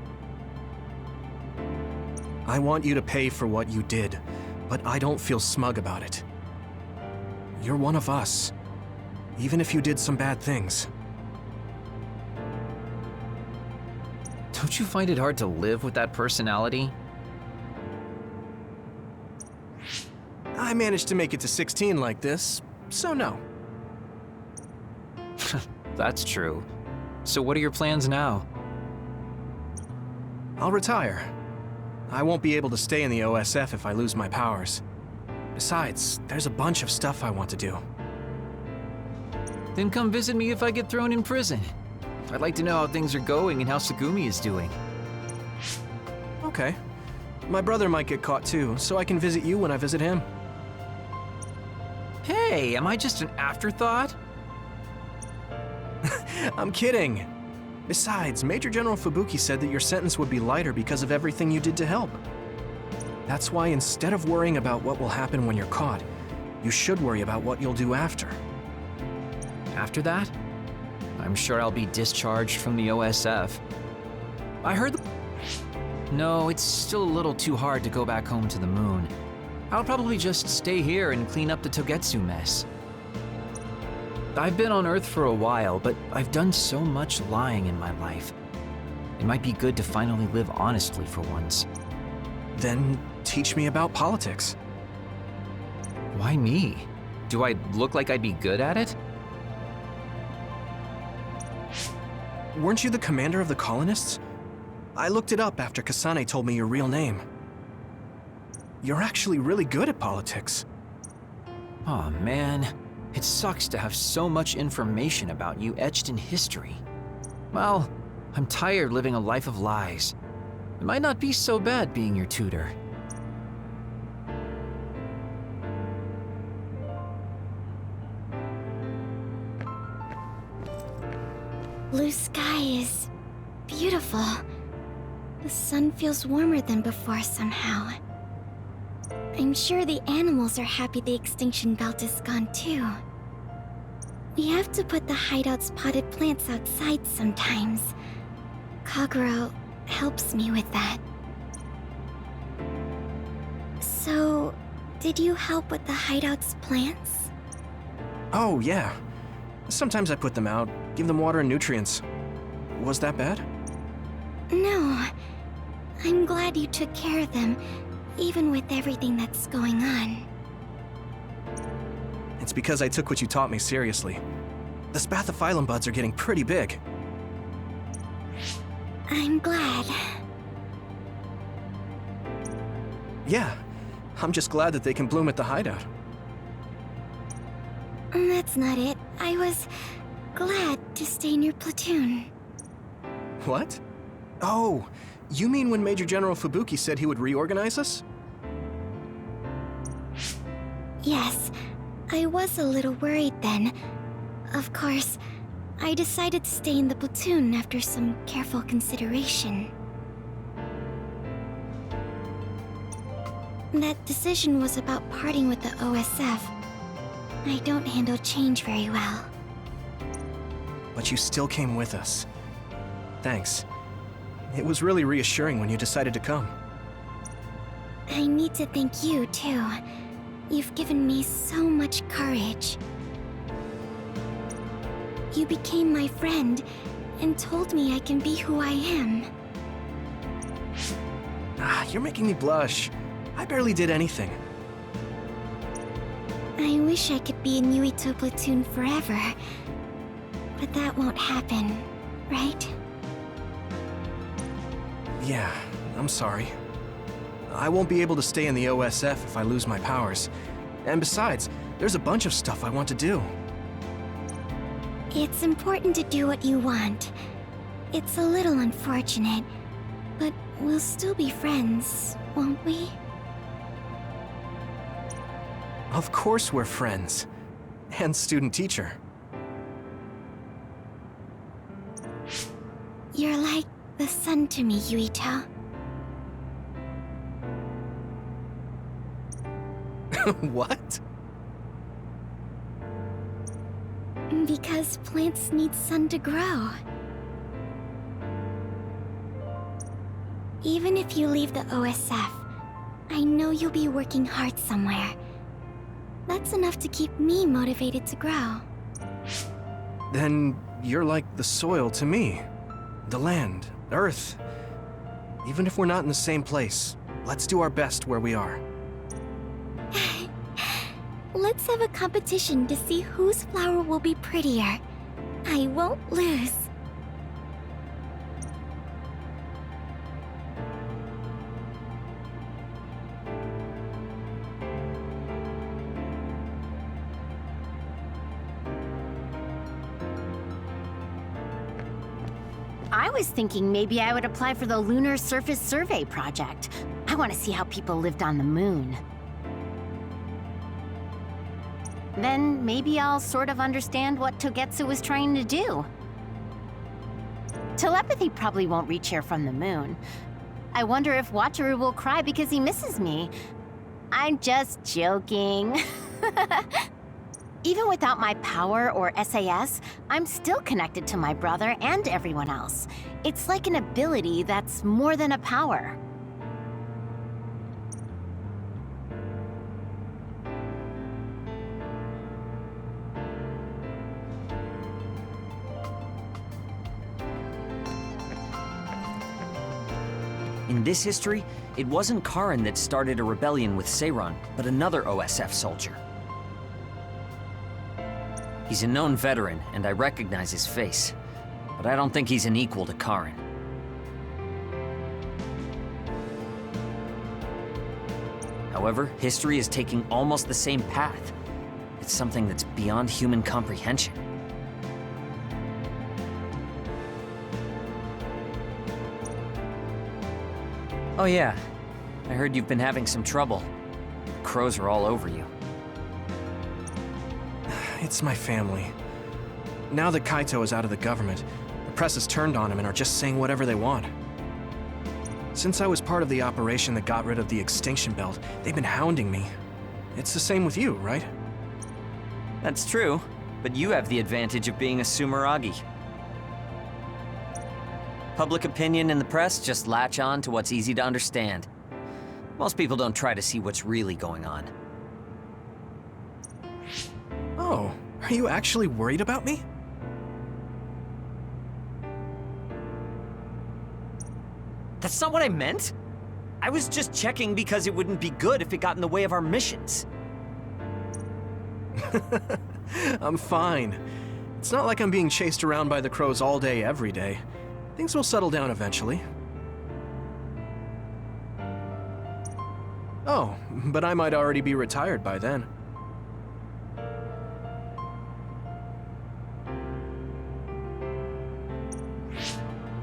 I want you to pay for what you did, but I don't feel smug about it. You're one of us, even if you did some bad things. Don't you find it hard to live with that personality? I I managed to make it to 16 like this, so no. That's true. So what are your plans now? I'll retire. I won't be able to stay in the OSF if I lose my powers. Besides, there's a bunch of stuff I want to do. Then come visit me if I get thrown in prison. I'd like to know how things are going and how Sagumi is doing. Okay. My brother might get caught too, so I can visit you when I visit him. Hey, am I just an afterthought? I'm kidding. Besides, Major General Fubuki said that your sentence would be lighter because of everything you did to help. That's why instead of worrying about what will happen when you're caught, you should worry about what you'll do after. After that? I'm sure I'll be discharged from the OSF. I heard No, it's still a little too hard to go back home to the moon. I'll probably just stay here and clean up the Togetsu mess. I've been on Earth for a while, but I've done so much lying in my life. It might be good to finally live honestly for once. Then teach me about politics. Why me? Do I look like I'd be good at it? Weren't you the commander of the colonists? I looked it up after Kasane told me your real name. You're actually really good at politics. Aw, man. It sucks to have so much information about you etched in history. Well, I'm tired living a life of lies. It might not be so bad being your tutor. Blue sky is beautiful. The sun feels warmer than before somehow. I'm sure the animals are happy the extinction belt is gone too. We have to put the hideout's potted plants outside sometimes. Kaguro helps me with that. So, did you help with the hideout's plants? Oh, yeah. Sometimes I put them out, give them water and nutrients. Was that bad? No. I'm glad you took care of them, even with everything that's going on. It's because I took what you taught me seriously. The spathiphyllum buds are getting pretty big. I'm glad. Yeah, I'm just glad that they can bloom at the hideout. That's not it. I was glad to stay in your platoon. What? Oh, you mean when Major General Fubuki said he would reorganize us? Yes, I was a little worried then. Of course, I decided to stay in the platoon after some careful consideration. That decision was about parting with the OSF. I don't handle change very well. But you still came with us. Thanks. It was really reassuring when you decided to come. I need to thank you, too. You've given me so much courage. You became my friend and told me I can be who I am. You're making me blush. I barely did anything. I wish I could be in Yuito platoon forever. But that won't happen, right? Yeah, I'm sorry. I won't be able to stay in the OSF if I lose my powers. And besides, there's a bunch of stuff I want to do. It's important to do what you want. It's a little unfortunate, but we'll still be friends, won't we? Of course we're friends. And student-teacher. You're like the sun to me, Yuito. What? Because plants need sun to grow. Even if you leave the OSF, I know you'll be working hard somewhere. That's enough to keep me motivated to grow. Then you're like the soil to me. The land, Earth. Even if we're not in the same place, let's do our best where we are. Let's have a competition to see whose flower will be prettier. I won't lose. I was thinking maybe I would apply for the Lunar Surface Survey project. I want to see how people lived on the moon. Then maybe I'll sort of understand what Togetsu was trying to do. Telepathy probably won't reach here from the moon. I wonder if Wataru will cry because he misses me. I'm just joking. Even without my power or SAS, I'm still connected to my brother and everyone else. It's like an ability that's more than a power. In this history, it wasn't Karin that started a rebellion with Seiran, but another OSF soldier. He's a known veteran, and I recognize his face, but I don't think he's an equal to Karin. However, history is taking almost the same path. It's something that's beyond human comprehension. Oh yeah, I heard you've been having some trouble. Crows are all over you. It's my family. Now that Kaito is out of the government, the press has turned on him and are just saying whatever they want. Since I was part of the operation that got rid of the extinction belt, they've been hounding me. It's the same with you, right? That's true, but you have the advantage of being a Sumeragi. Public opinion and the press just latch on to what's easy to understand. Most people don't try to see what's really going on. Oh, are you actually worried about me? That's not what I meant. I was just checking because it wouldn't be good if it got in the way of our missions. I'm fine. It's not like I'm being chased around by the crows all day, every day. Things will settle down eventually. Oh, but I might already be retired by then.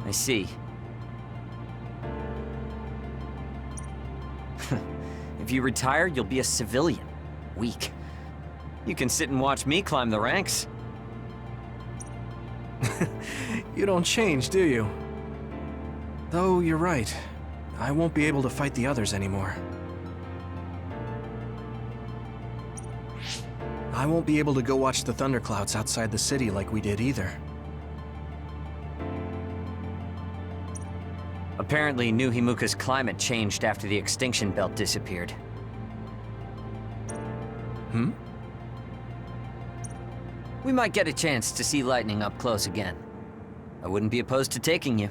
I see. If you retire, you'll be a civilian. Weak. You can sit and watch me climb the ranks. You don't change, do you? Though you're right. I won't be able to fight the others anymore. I won't be able to go watch the thunderclouds outside the city like we did either. Apparently, New Himuka's climate changed after the extinction belt disappeared. Hmm? We might get a chance to see lightning up close again. I wouldn't be opposed to taking you.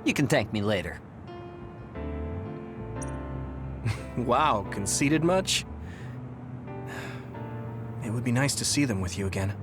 You can thank me later. Wow, conceited much? It would be nice to see them with you again.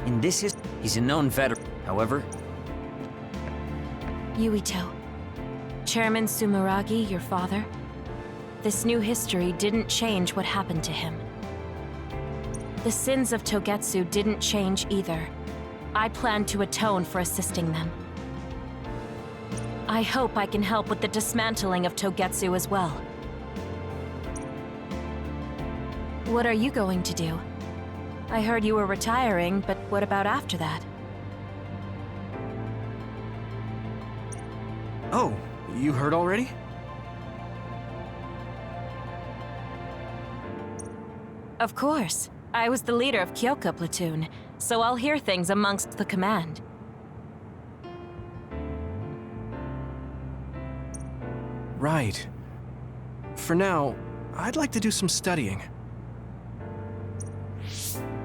In this he's a known veteran. However, Yuito. Chairman Sumeragi, your father? This new history didn't change what happened to him. The sins of Togetsu didn't change either. I plan to atone for assisting them. I hope I can help with the dismantling of Togetsu as well. What are you going to do? I heard you were retiring, but what about after that? Oh, you heard already? Of course. I was the leader of Kyoka platoon, so I'll hear things amongst the command. Right. For now, I'd like to do some studying.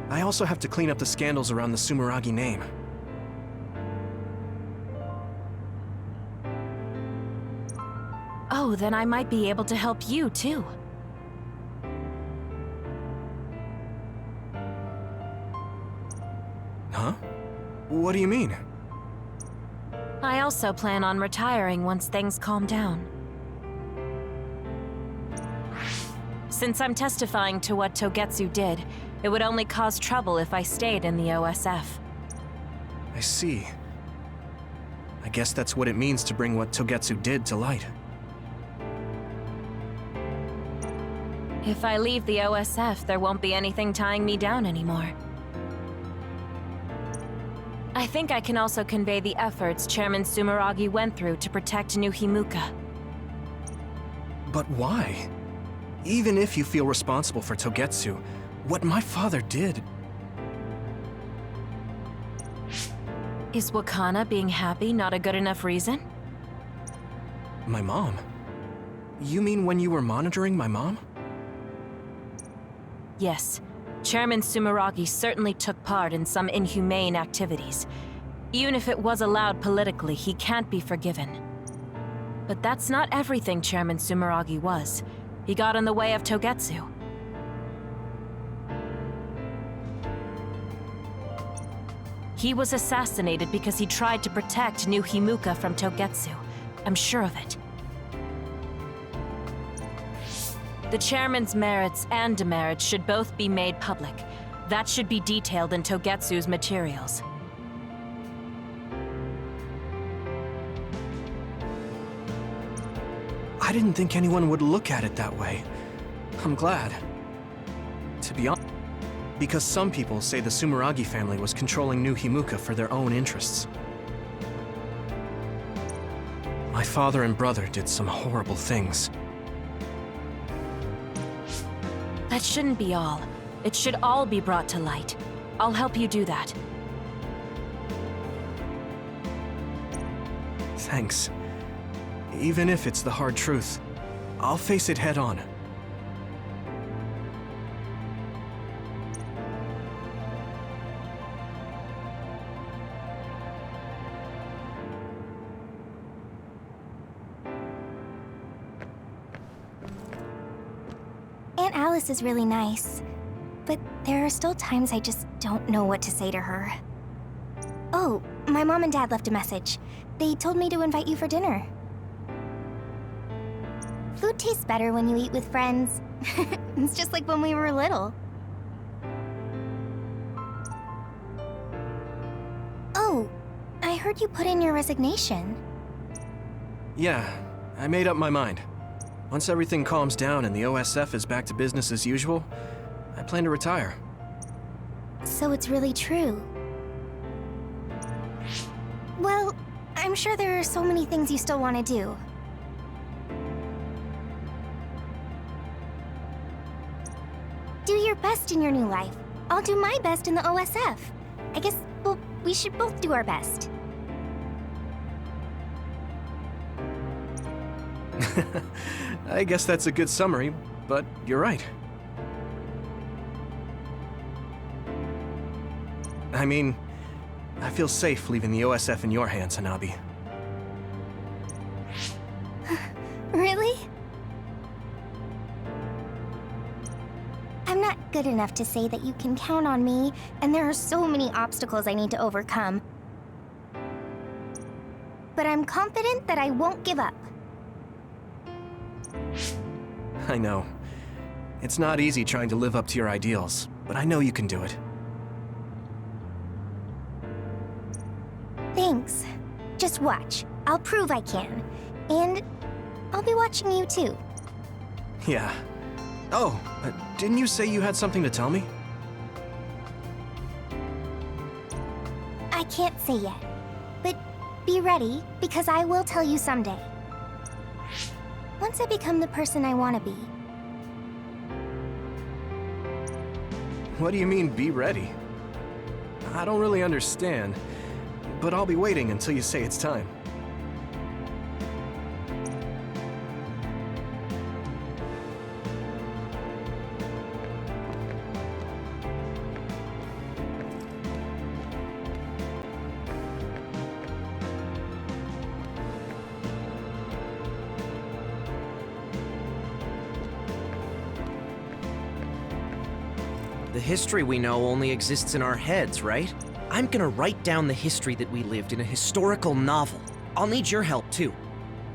I also have to clean up the scandals around the Sumeragi name. Oh, then I might be able to help you, too. Huh? What do you mean? I also plan on retiring once things calm down. Since I'm testifying to what Togetsu did, it would only cause trouble if I stayed in the OSF. I see. I guess that's what it means to bring what Togetsu did to light. If I leave the OSF, there won't be anything tying me down anymore. I think I can also convey the efforts Chairman Sumeragi went through to protect New Himuka. But why? Even if you feel responsible for Togetsu, what my father did... Is Wakana being happy not a good enough reason? My mom? You mean when you were monitoring my mom? Yes. Chairman Sumeragi certainly took part in some inhumane activities. Even if it was allowed politically, he can't be forgiven. But that's not everything Chairman Sumeragi was. He got in the way of Togetsu. He was assassinated because he tried to protect New Himuka from Togetsu. I'm sure of it. The chairman's merits and demerits should both be made public. That should be detailed in Togetsu's materials. I didn't think anyone would look at it that way. I'm glad. To be honest, because some people say the Sumeragi family was controlling New Himuka for their own interests. My father and brother did some horrible things. That shouldn't be all. It should all be brought to light. I'll help you do that. Thanks. Even if it's the hard truth, I'll face it head on. Aunt Alice is really nice, but there are still times I just don't know what to say to her. Oh, my mom and dad left a message. They told me to invite you for dinner. Food tastes better when you eat with friends. It's just like when we were little. Oh, I heard you put in your resignation. Yeah, I made up my mind. Once everything calms down and the OSF is back to business as usual, I plan to retire. So it's really true. Well, I'm sure there are so many things you still want to do. Do your best in your new life. I'll do my best in the OSF. I guess, well, we should both do our best. I guess that's a good summary, but you're right. I mean, I feel safe leaving the OSF in your hands, Hanabi. Really? I'm not good enough to say that you can count on me, and there are so many obstacles I need to overcome. But I'm confident that I won't give up. I know. It's not easy trying to live up to your ideals, but I know you can do it. Thanks. Just watch. I'll prove I can. And I'll be watching you too. Yeah. Oh, didn't you say you had something to tell me? I can't say yet. But be ready, because I will tell you someday. Once I become the person I want to be. What do you mean, be ready? I don't really understand, but I'll be waiting until you say it's time. The history we know only exists in our heads, right? I'm gonna write down the history that we lived in a historical novel. I'll need your help, too.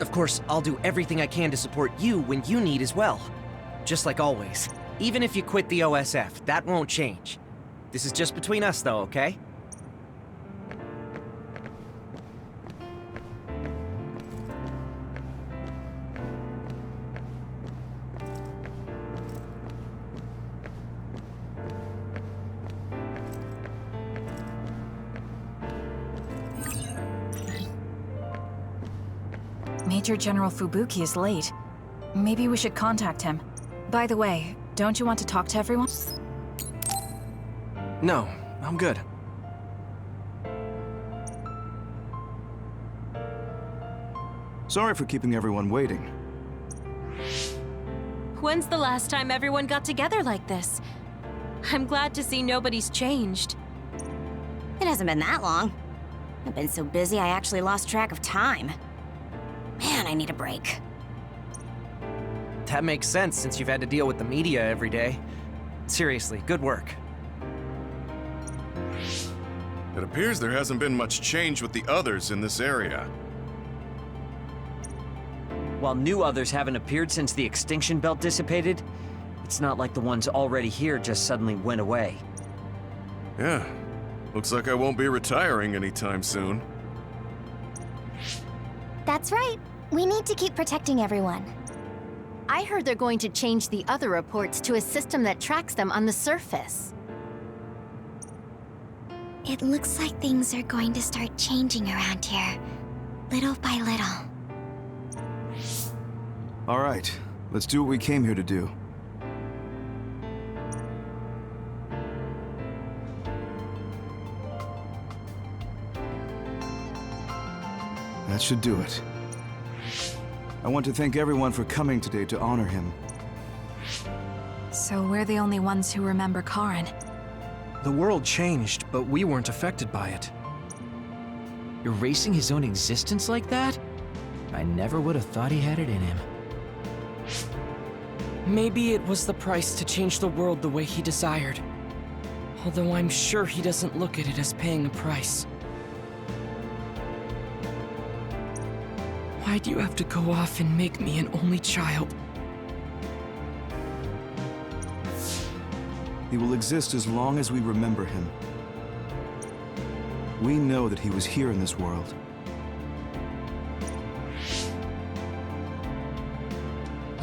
Of course, I'll do everything I can to support you when you need as well. Just like always. Even if you quit the OSF, that won't change. This is just between us, though, okay? Major General Fubuki is late. Maybe we should contact him. By the way, don't you want to talk to everyone? No, I'm good. Sorry for keeping everyone waiting. When's the last time everyone got together like this? I'm glad to see nobody's changed. It hasn't been that long. I've been so busy I actually lost track of time. Man, I need a break. That makes sense since you've had to deal with the media every day. Seriously, good work. It appears there hasn't been much change with the others in this area. While new others haven't appeared since the extinction belt dissipated, it's not like the ones already here just suddenly went away. Yeah, looks like I won't be retiring anytime soon. That's right. We need to keep protecting everyone. I heard they're going to change the other reports to a system that tracks them on the surface. It looks like things are going to start changing around here, little by little. All right, let's do what we came here to do. That should do it. I want to thank everyone for coming today to honor him. So we're the only ones who remember Karen. The world changed, but we weren't affected by it. Erasing his own existence like that? I never would have thought he had it in him. Maybe it was the price to change the world the way he desired. Although I'm sure he doesn't look at it as paying a price. Why do you have to go off and make me an only child? He will exist as long as we remember him. We know that he was here in this world.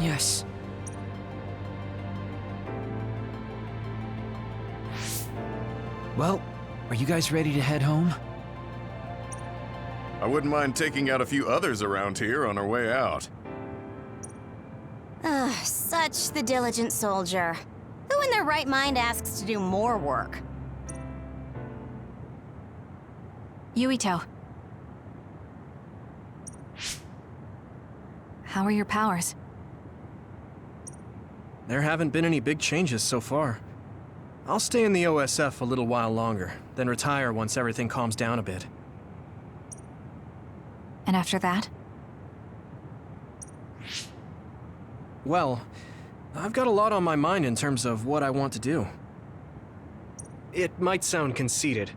Yes. Well, are you guys ready to head home? I wouldn't mind taking out a few others around here on our way out. Such the diligent soldier. Who in their right mind asks to do more work? Yuito. How are your powers? There haven't been any big changes so far. I'll stay in the OSF a little while longer, then retire once everything calms down a bit. And after that? Well, I've got a lot on my mind in terms of what I want to do. It might sound conceited,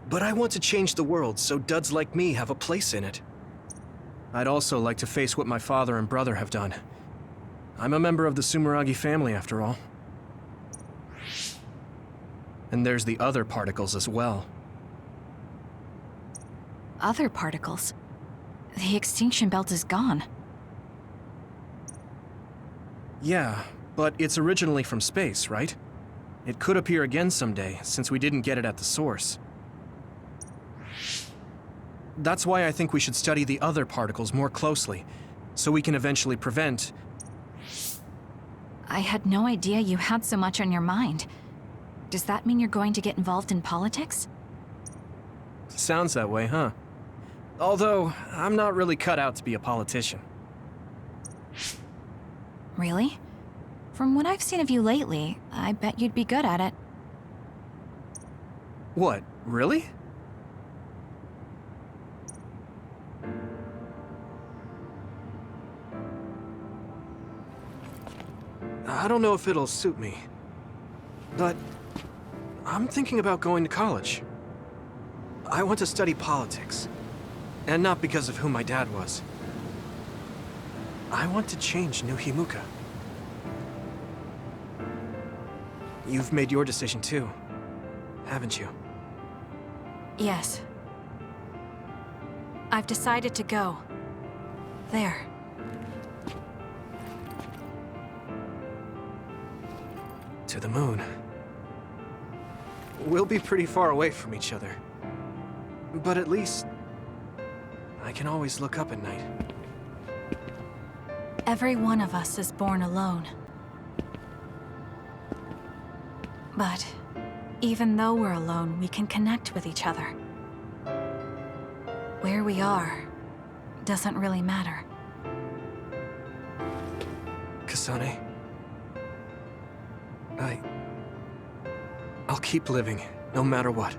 but I want to change the world so duds like me have a place in it. I'd also like to face what my father and brother have done. I'm a member of the Sumeragi family, after all. And there's the other particles as well. Other particles? The extinction belt is gone. Yeah, but it's originally from space, right? It could appear again someday, since we didn't get it at the source. That's why I think we should study the other particles more closely, so we can eventually prevent... I had no idea you had so much on your mind. Does that mean you're going to get involved in politics? Sounds that way, huh? Although, I'm not really cut out to be a politician. Really? From what I've seen of you lately, I bet you'd be good at it. What, really? I don't know if it'll suit me, but I'm thinking about going to college. I want to study politics, and not because of who my dad was. I want to change New Himuka. You've made your decision too, haven't you? Yes. I've decided to go. There. To the moon. We'll be pretty far away from each other. But at least, I can always look up at night. Every one of us is born alone. But even though we're alone, we can connect with each other. Where we are doesn't really matter. Kasane, I'll keep living, no matter what.